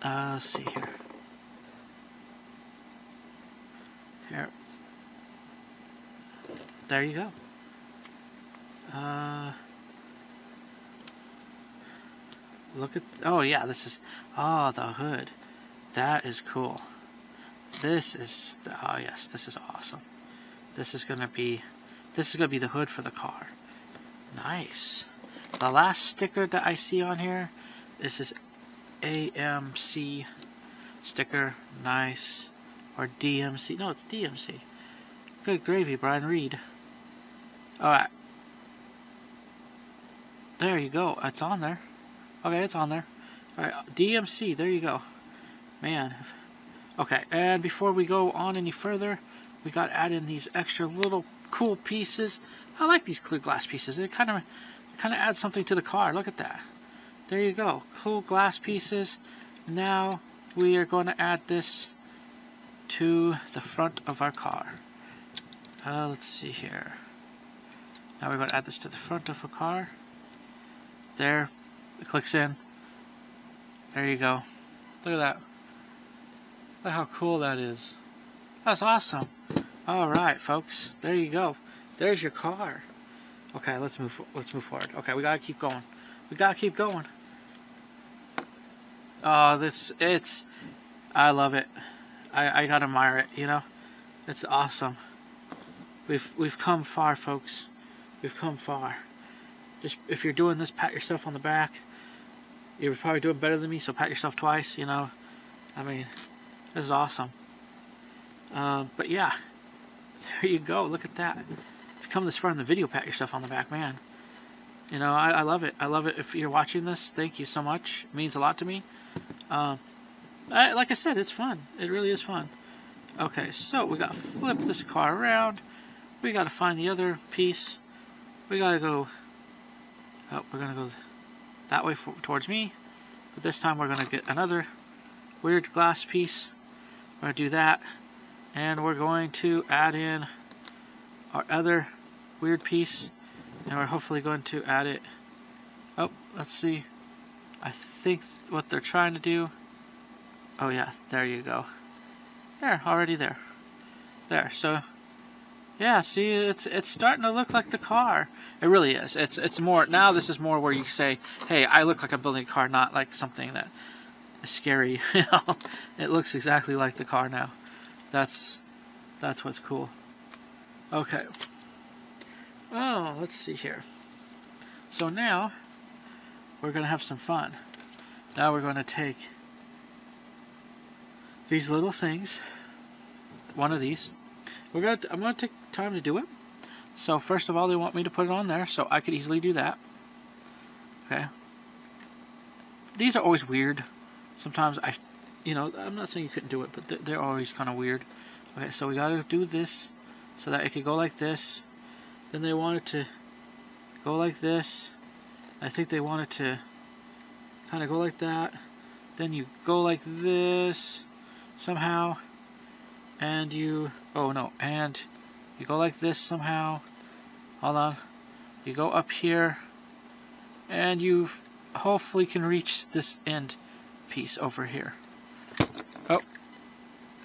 Let's see here. Here. There you go. Look at... Oh, yeah, this is... Oh, the hood. That is cool. This is... Oh, yes, this is awesome. This is gonna be the hood for the car. Nice. The last sticker that I see on here, this is AMC sticker. Nice. Or DMC. No, it's DMC. Good gravy, Brian Reed. Alright. There you go. It's on there. Okay, it's on there. Alright, DMC. There you go. Man. Okay, and before we go on any further, we got to add in these extra little cool pieces. I like these clear glass pieces. It kind of adds something to the car. Look at that. There you go. Cool glass pieces. Now we are going to add this to the front of our car. Let's see here. Now we're going to add this to the front of a car. There. It clicks in. There you go. Look at that. Look how cool that is. That's awesome. Alright, folks. There you go. There's your car. Okay, let's move forward. Okay, we gotta keep going. Oh, I love it. I gotta admire it, you know? It's awesome. We've come far, folks. We've come far. Just, if you're doing this, pat yourself on the back. You're probably doing better than me, so pat yourself twice, you know. I mean, this is awesome. But yeah, there you go. Look at that. If you come this far in the video, pat yourself on the back, man. You know, I love it. I love it. If you're watching this, thank you so much. It means a lot to me. Like I said, it's fun. It really is fun. Okay, so we got to flip this car around. We got to find the other piece. We got to go... Oh, we're going to go that way towards me. But this time we're going to get another weird glass piece. We're going to do that. And we're going to add in our other weird piece. And we're hopefully going to add it... Oh, let's see. I think what they're trying to do... Oh yeah, there you go. There, already there. There, so... Yeah, see, it's starting to look like the car. It really is. It's more... Now this is more where you say, hey, I look like I'm building a car, not like something that is scary. You know? It looks exactly like the car now. That's what's cool. Okay. Oh, let's see here. So now, we're going to have some fun. Now we're going to take these little things, one of these. I'm going to take time to do it. So first of all, they want me to put it on there, so I could easily do that. Okay. These are always weird. Sometimes you know, I'm not saying you couldn't do it, but they're always kind of weird. Okay, so we got to do this so that it could go like this. Then they want it to go like this. I think they want it to kind of go like that. Then you go like this somehow. And you... Oh, no. And you go like this somehow. Hold on. You go up here. And you hopefully can reach this end piece over here. Oh.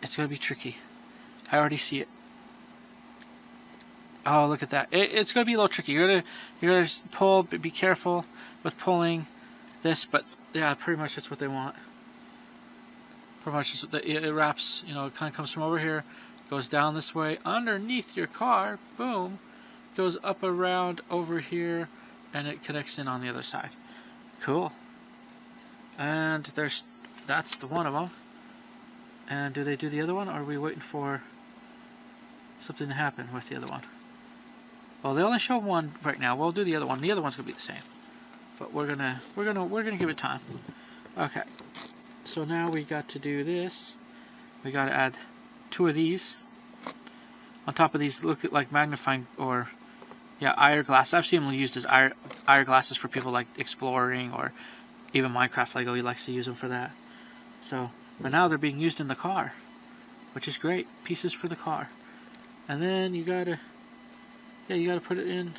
It's going to be tricky. I already see it. Oh, look at that. It's going to be a little tricky. You're gonna pull, be careful with pulling this, but yeah, pretty much that's what they want. Pretty much it wraps, you know, it kind of comes from over here, goes down this way, underneath your car, boom, goes up around over here, and it connects in on the other side. Cool. And that's the one of them. And do they do the other one, or are we waiting for something to happen with the other one? Well, they only show one right now. We'll do the other one. The other one's gonna be the same, but we're gonna give it time. Okay. So now we got to do this. We got to add 2 of these on top of these. Look at like magnifying or IR glass. I've seen them used as IR glasses for people like exploring or even Minecraft Lego. He likes to use them for that. So, but now they're being used in the car, which is great. Pieces for the car, and then you gotta. Yeah, you gotta put it in.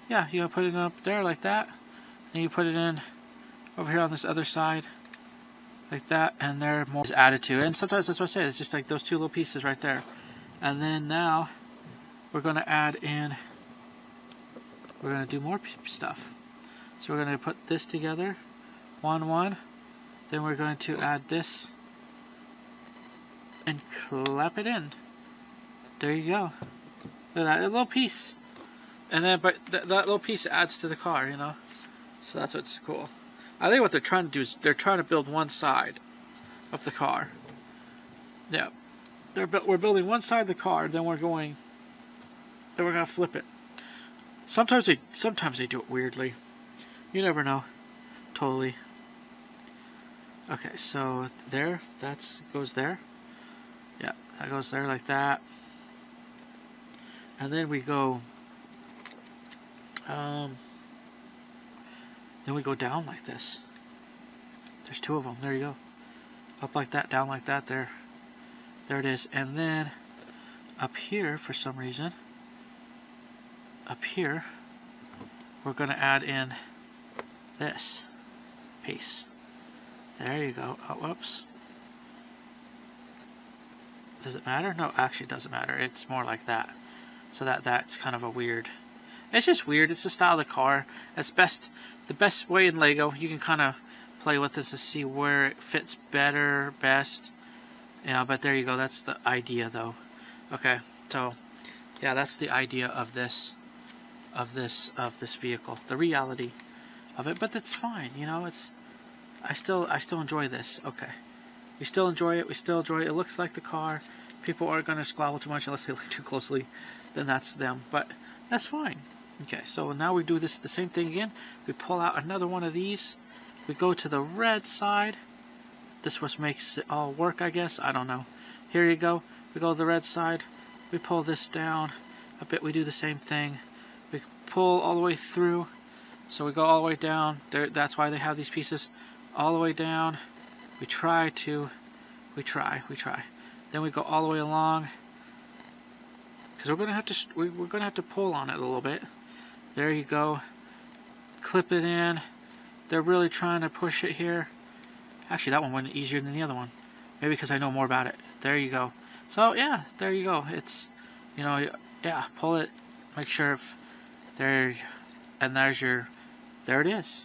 Yeah, you gotta put it up there like that. And you put it in over here on this other side, like that. And there more is added to it. And sometimes that's what I say. It's just like those 2 little pieces right there. And then now we're gonna add in. We're gonna do more stuff. So we're gonna put this together, 1. Then we're going to add this and clap it in. There you go. Look at that, a little piece. And then, but that little piece adds to the car, you know? So that's what's cool. I think what they're trying to do is they're trying to build one side of the car. Yeah. We're building one side of the car, then we're going to flip it. Sometimes they do it weirdly. You never know. Totally. Okay, so there, goes there. Yeah, that goes there like that. And then we go, then we go down like this. There's 2 of them. There you go. Up like that, down like that. There it is. And then up here, for some reason, up here, we're going to add in this piece. There you go. Oh, whoops. Does it matter? No, actually it doesn't matter. It's more like that. So that's kind of a weird. It's just weird. It's the style of the car. It's the best way in Lego. You can kind of play with this to see where it fits best. Yeah, but there you go. That's the idea, though. Okay, so yeah, that's the idea of this vehicle. The reality of it, but that's fine. You know, I still enjoy this. Okay. We still enjoy it. We still enjoy it. It looks like the car. People aren't going to squabble too much unless they look too closely. Then that's them. But that's fine. Okay, so now we do the same thing again. We pull out another one of these. We go to the red side. This what makes it all work, I guess. I don't know. Here you go. We go to the red side. We pull this down a bit. We do the same thing. We pull all the way through. So we go all the way down. There, that's why they have these pieces. All the way down. We try. Then we go all the way along. Because we're gonna have to pull on it a little bit. There you go. Clip it in. They're really trying to push it here. Actually, that one went easier than the other one. Maybe because I know more about it. There you go. So yeah, there you go. It's, you know, yeah, pull it. Make sure if there, and there's your, there it is.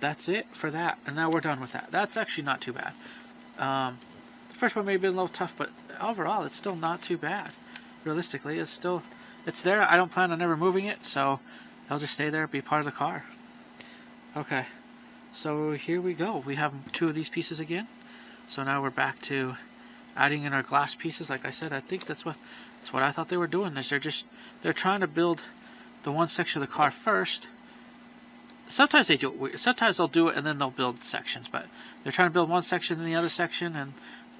That's it for that. And now we're done with that. That's actually not too bad. The first one may have been a little tough, but overall it's still not too bad. Realistically, it's there. I don't plan on ever moving it, so it'll just stay there, be part of the car. Okay, so here we go. We have 2 of these pieces again. So now we're back to adding in our glass pieces. Like I said, I think that's what I thought they were doing. Is they're trying to build the one section of the car first. Sometimes they do it. Sometimes they'll do it and then they'll build sections. But they're trying to build one section and the other section, and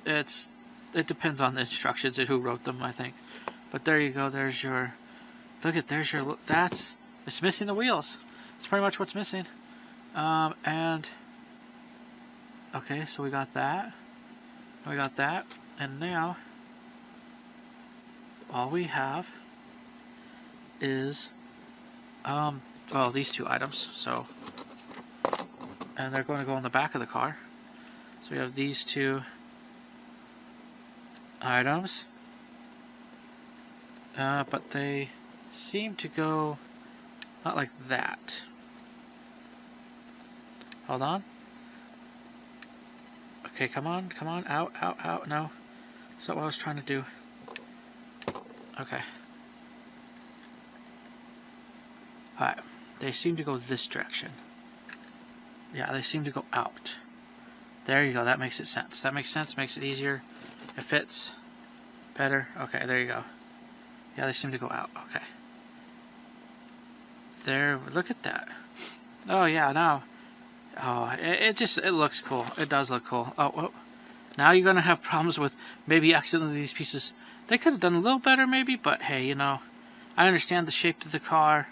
it depends on the instructions and who wrote them, I think. But there you go. There's your, it's missing the wheels. It's pretty much what's missing. And okay, so we got that. And now all we have is well, these 2 items. So, and they're going to go on the back of the car. So we have these 2 items. But they seem to go not like that. Hold on. Okay, come on, out, no. That's not what I was trying to do. Okay. Alright, they seem to go this direction. Yeah, they seem to go out. There you go, that makes sense. That makes sense, makes it easier. It fits better. Okay, there you go. Yeah, they seem to go out. Okay. There, look at that. Oh yeah, now. Oh, it looks cool. It does look cool. Oh, now you're gonna have problems with maybe accidentally these pieces. They could have done a little better maybe, but hey, you know, I understand the shape of the car.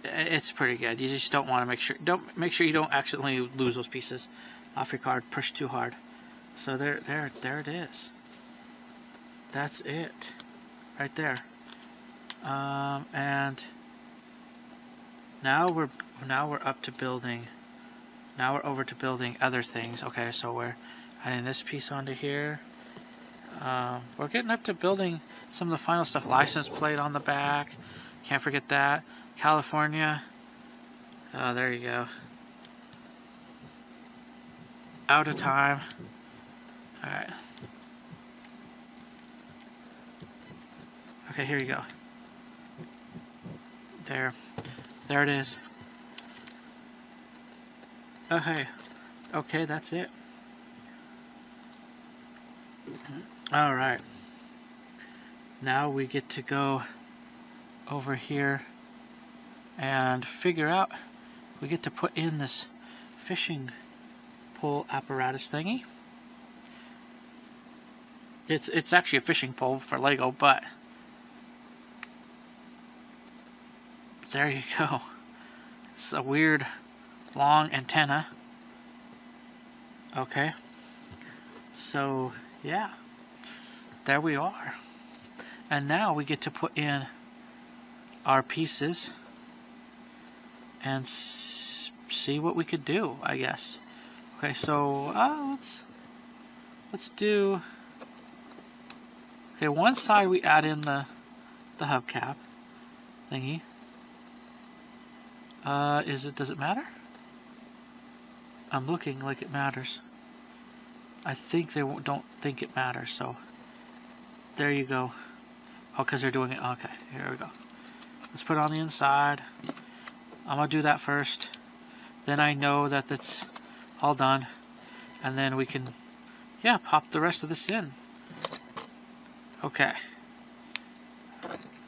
It's pretty good. You just don't want to make sure you don't accidentally lose those pieces off your car. Push too hard. So there it is. That's it, right there. And now we're up to building. Now we're over to building other things. Okay, so we're adding this piece onto here. We're getting up to building some of the final stuff. License plate on the back. Can't forget that. California. Oh, there you go. Out of time. Alright. Okay, here you go. There it is. Okay, that's it. Alright. Now we get to go over here and figure out, we get to put in this fishing pole apparatus thingy. It's actually a fishing pole for Lego, but there you go. It's a weird long antenna. Okay. So, yeah. There we are. And now we get to put in our pieces and see what we could do, I guess. Okay, so let's do. Okay, one side we add in the hubcap thingy. Does it matter? I'm looking like it matters. I think they don't think it matters, so there you go. Oh, because they're doing it. Okay, here we go. Let's put it on the inside. I'm gonna do that first. Then I know that it's all done. And then we can, yeah, pop the rest of this in. Okay.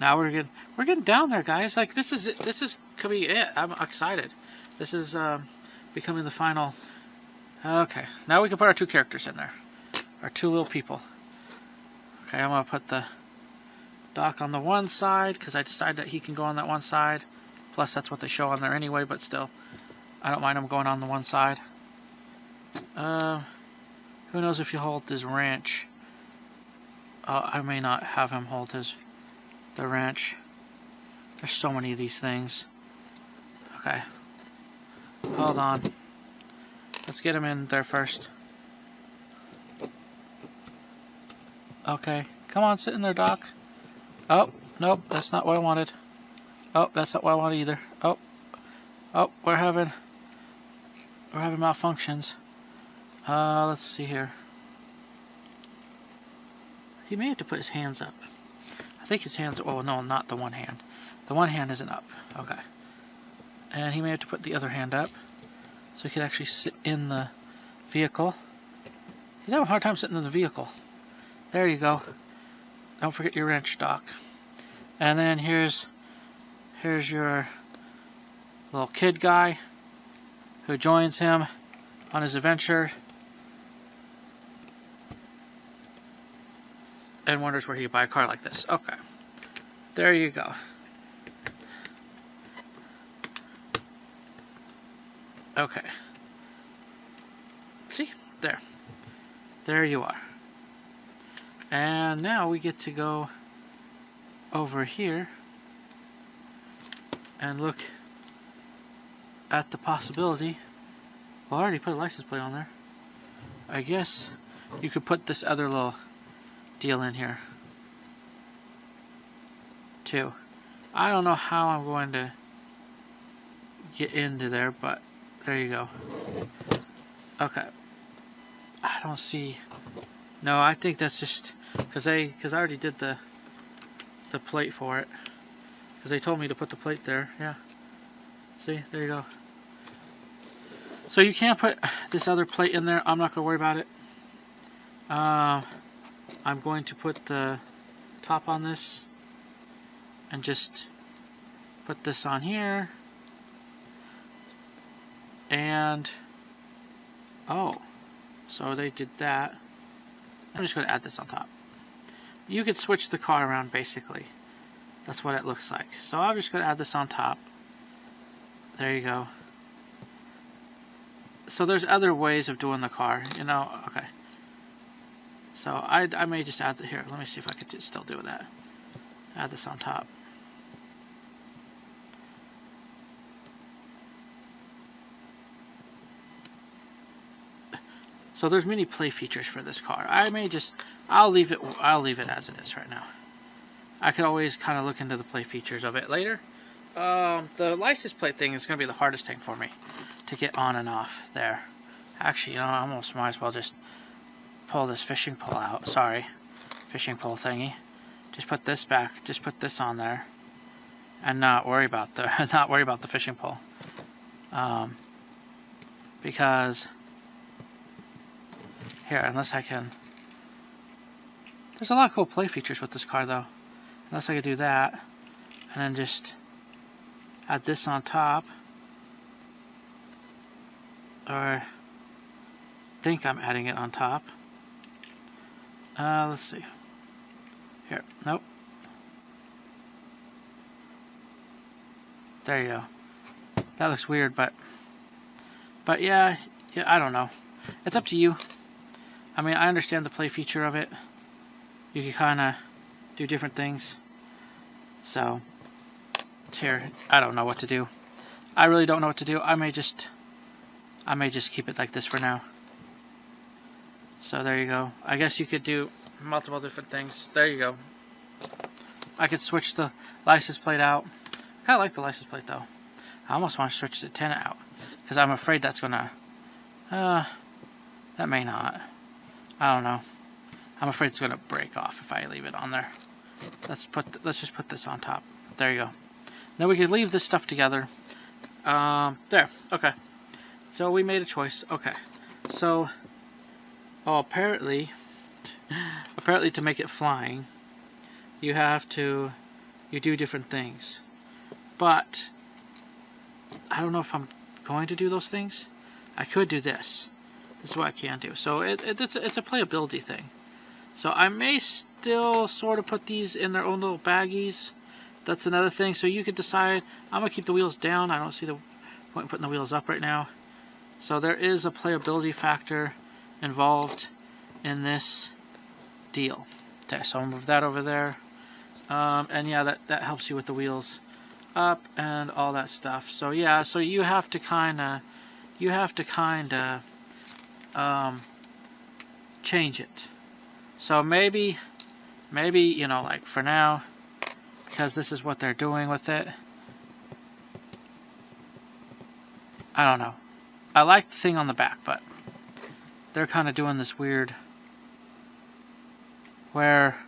Now we're getting down there, guys. Like this is could be it. I'm excited. This is becoming the final. Okay. Now we can put our two characters in there. Our two little people. Okay, I'm gonna put the Doc on the one side because I decided that he can go on that one side. Plus, that's what they show on there anyway. But still, I don't mind him going on the one side. Who knows if you hold this wrench? I may not have him hold the wrench. There's so many of these things. Okay. Hold on. Let's get him in there first. Okay. Come on, sit in there, Doc. Oh, nope, that's not what I wanted. Oh, that's not what I want either. Oh, we're having malfunctions. Let's see here. He may have to put his hands up. I think his hands. Oh no, not the one hand. The one hand isn't up. Okay. And he may have to put the other hand up, so he could actually sit in the vehicle. He's having a hard time sitting in the vehicle. There you go. Don't forget your wrench, Doc. And then here's your little kid guy who joins him on his adventure and wonders where he could buy a car like this. Okay. There you go. Okay. See? There. There you are. And now we get to go over here and look at the possibility. Well, I already put a license plate on there. I guess you could put this other little deal in here too. I don't know how I'm going to get into there, but there you go. Okay. I don't see. No, I think that's just because I already did the plate for it. Because they told me to put the plate there. Yeah. See, there you go. So you can't put this other plate in there. I'm not going to worry about it. I'm going to put the top on this and just put this on here. And oh, so they did that. I'm just going to add this on top. You could switch the car around basically. That's what it looks like. So I'm just going to add this on top. There you go. So there's other ways of doing the car, you know. Okay. So I may just add the here. Let me see if I could still do that. Add this on top. So there's many play features for this car. I'll leave it as it is right now. I could always kind of look into the play features of it later. The license plate thing is going to be the hardest thing for me to get on and off there. Actually, you know, I almost might as well just pull this fishing pole out. Sorry, fishing pole thingy. Just put this back. Just put this on there, and not worry about the fishing pole. Because here, unless I can. There's a lot of cool play features with this car, though. Unless I could do that, and then just add this on top, or think I'm adding it on top. Let's see. Here, nope. There you go. That looks weird, but yeah, I don't know. It's up to you. I mean, I understand the play feature of it. You can kind of do different things. So, here, I don't know what to do. I really don't know what to do. I may just keep it like this for now. So there you go. I guess you could do multiple different things. There you go. I could switch the license plate out. I kind of like the license plate though. I almost want to switch the antenna out because I'm afraid that's gonna. That may not. I don't know. I'm afraid it's gonna break off if I leave it on there. Let's just put this on top. There you go. Then we could leave this stuff together. There. Okay. So we made a choice. Okay. So, apparently to make it flying, you do different things. But I don't know if I'm going to do those things. I could do this. This is what I can do. So it's a playability thing. So I may still sort of put these in their own little baggies. That's another thing. So you could decide. I'm going to keep the wheels down. I don't see the point in putting the wheels up right now. So there is a playability factor involved in this deal. Okay, so I'll move that over there. And yeah, that helps you with the wheels up and all that stuff. So yeah, so you have to kind of change it. So maybe like for now, because this is what they're doing with it, I don't know. I like the thing on the back, but they're kind of doing this weird where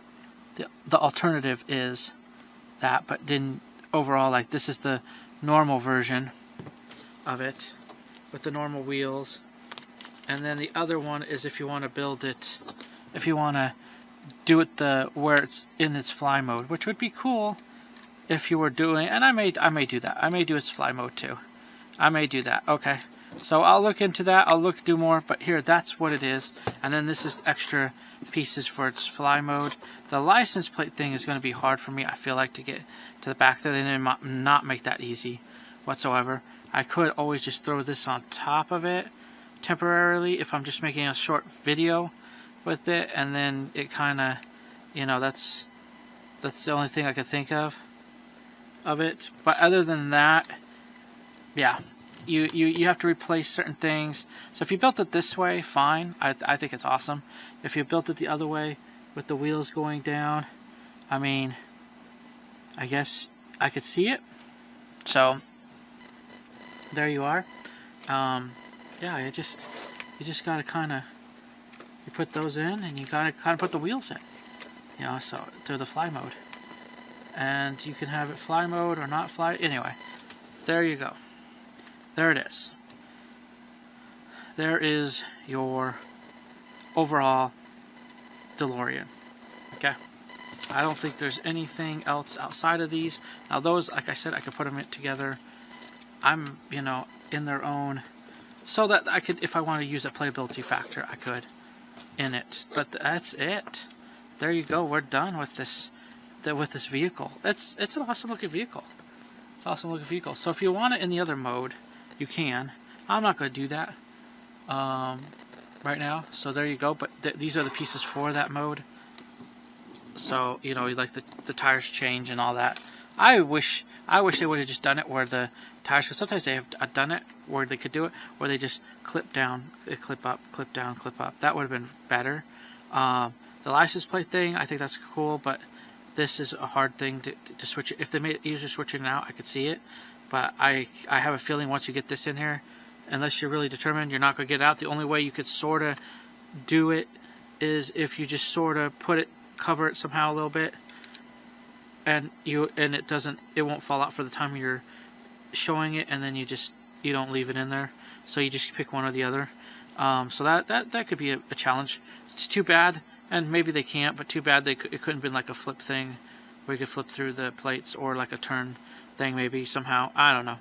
the alternative is that, but didn't overall, like this is the normal version of it with the normal wheels, and then the other one is if you want to build it, if you want to do it where it's in its fly mode, which would be cool if you were doing, and I may do that. I may do its fly mode too. I may do that. Okay. So I'll look into that. I'll do more, but here, that's what it is. And then this is extra pieces for its fly mode. The license plate thing is going to be hard for me, I feel like, to get to the back there. They did not make that easy whatsoever. I could always just throw this on top of it temporarily if I'm just making a short video with it, and then it kind of, that's the only thing I could think of it. But other than that, yeah. You have to replace certain things. So if you built it this way, fine. I think it's awesome. If you built it the other way with the wheels going down, I mean, I guess I could see it. So there you are. Yeah, you just gotta kind of, you put those in and you gotta kind of put the wheels in. So to the fly mode, and you can have it fly mode or not fly. Anyway, there you go. There it is. There is your overall DeLorean. Okay. I don't think there's anything else outside of these. Now those, like I said, I could put them together. I'm, in their own, so that I could, if I want to use a playability factor, I could in it. But that's it. There you go. We're done with this vehicle. It's an awesome looking vehicle. It's an awesome looking vehicle. So if you want it in the other mode, you can. I'm not going to do that right now. So there you go. But these are the pieces for that mode. So like the tires change and all that. I wish they would have just done it where the tires, because sometimes they have done it where they could do it where they just clip down, clip up, clip down, clip up. That would have been better. The license plate thing, I think that's cool, but this is a hard thing to switch it. If they made it easier switching it out, I could see it. But I have a feeling once you get this in here, unless you're really determined, you're not going to get it out. The only way you could sort of do it is if you just sort of cover it somehow a little bit, and it won't fall out for the time you're showing it, and then you don't leave it in there. So you just pick one or the other. So that could be a challenge. It's too bad, and maybe they can't, but too bad it couldn't have been like a flip thing where you could flip through the plates, or like a turn thing maybe somehow. I don't know.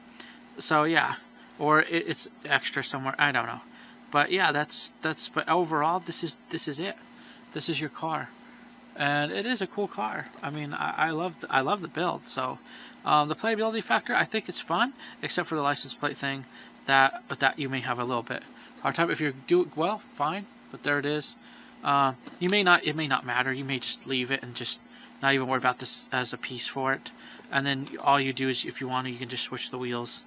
So yeah, or it's extra somewhere. I don't know. But yeah, but overall, this is it. This is your car, and it is a cool car. I mean, I love the build. So the playability factor, I think it's fun, except for the license plate thing. That you may have a little bit hard time. If you do it well, fine. But there it is. It may not matter. You may just leave it and just not even worry about this as a piece for it. And then all you do is, if you want to, you can just switch the wheels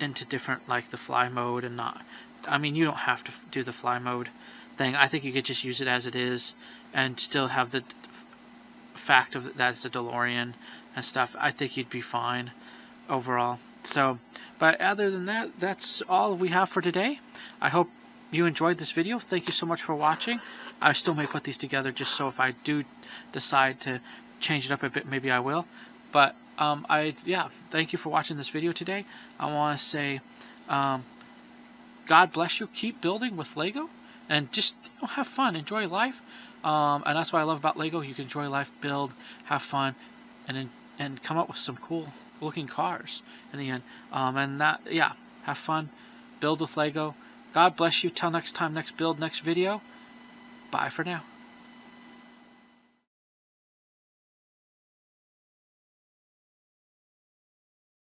into different, like the fly mode, and not. I mean, you don't have to do the fly mode thing. I think you could just use it as it is and still have the fact of that it's a DeLorean and stuff. I think you'd be fine overall. So, but other than that, that's all we have for today. I hope you enjoyed this video. Thank you so much for watching. I still may put these together just so if I do decide to change it up a bit, maybe I will. But thank you for watching this video today. I want to say God bless you. Keep building with Lego, and just have fun, enjoy life. And that's what I love about Lego. You can enjoy life, build, have fun, and come up with some cool looking cars in the end. Have fun, build with Lego. God bless you. Till next time, next build, next video. Bye for now.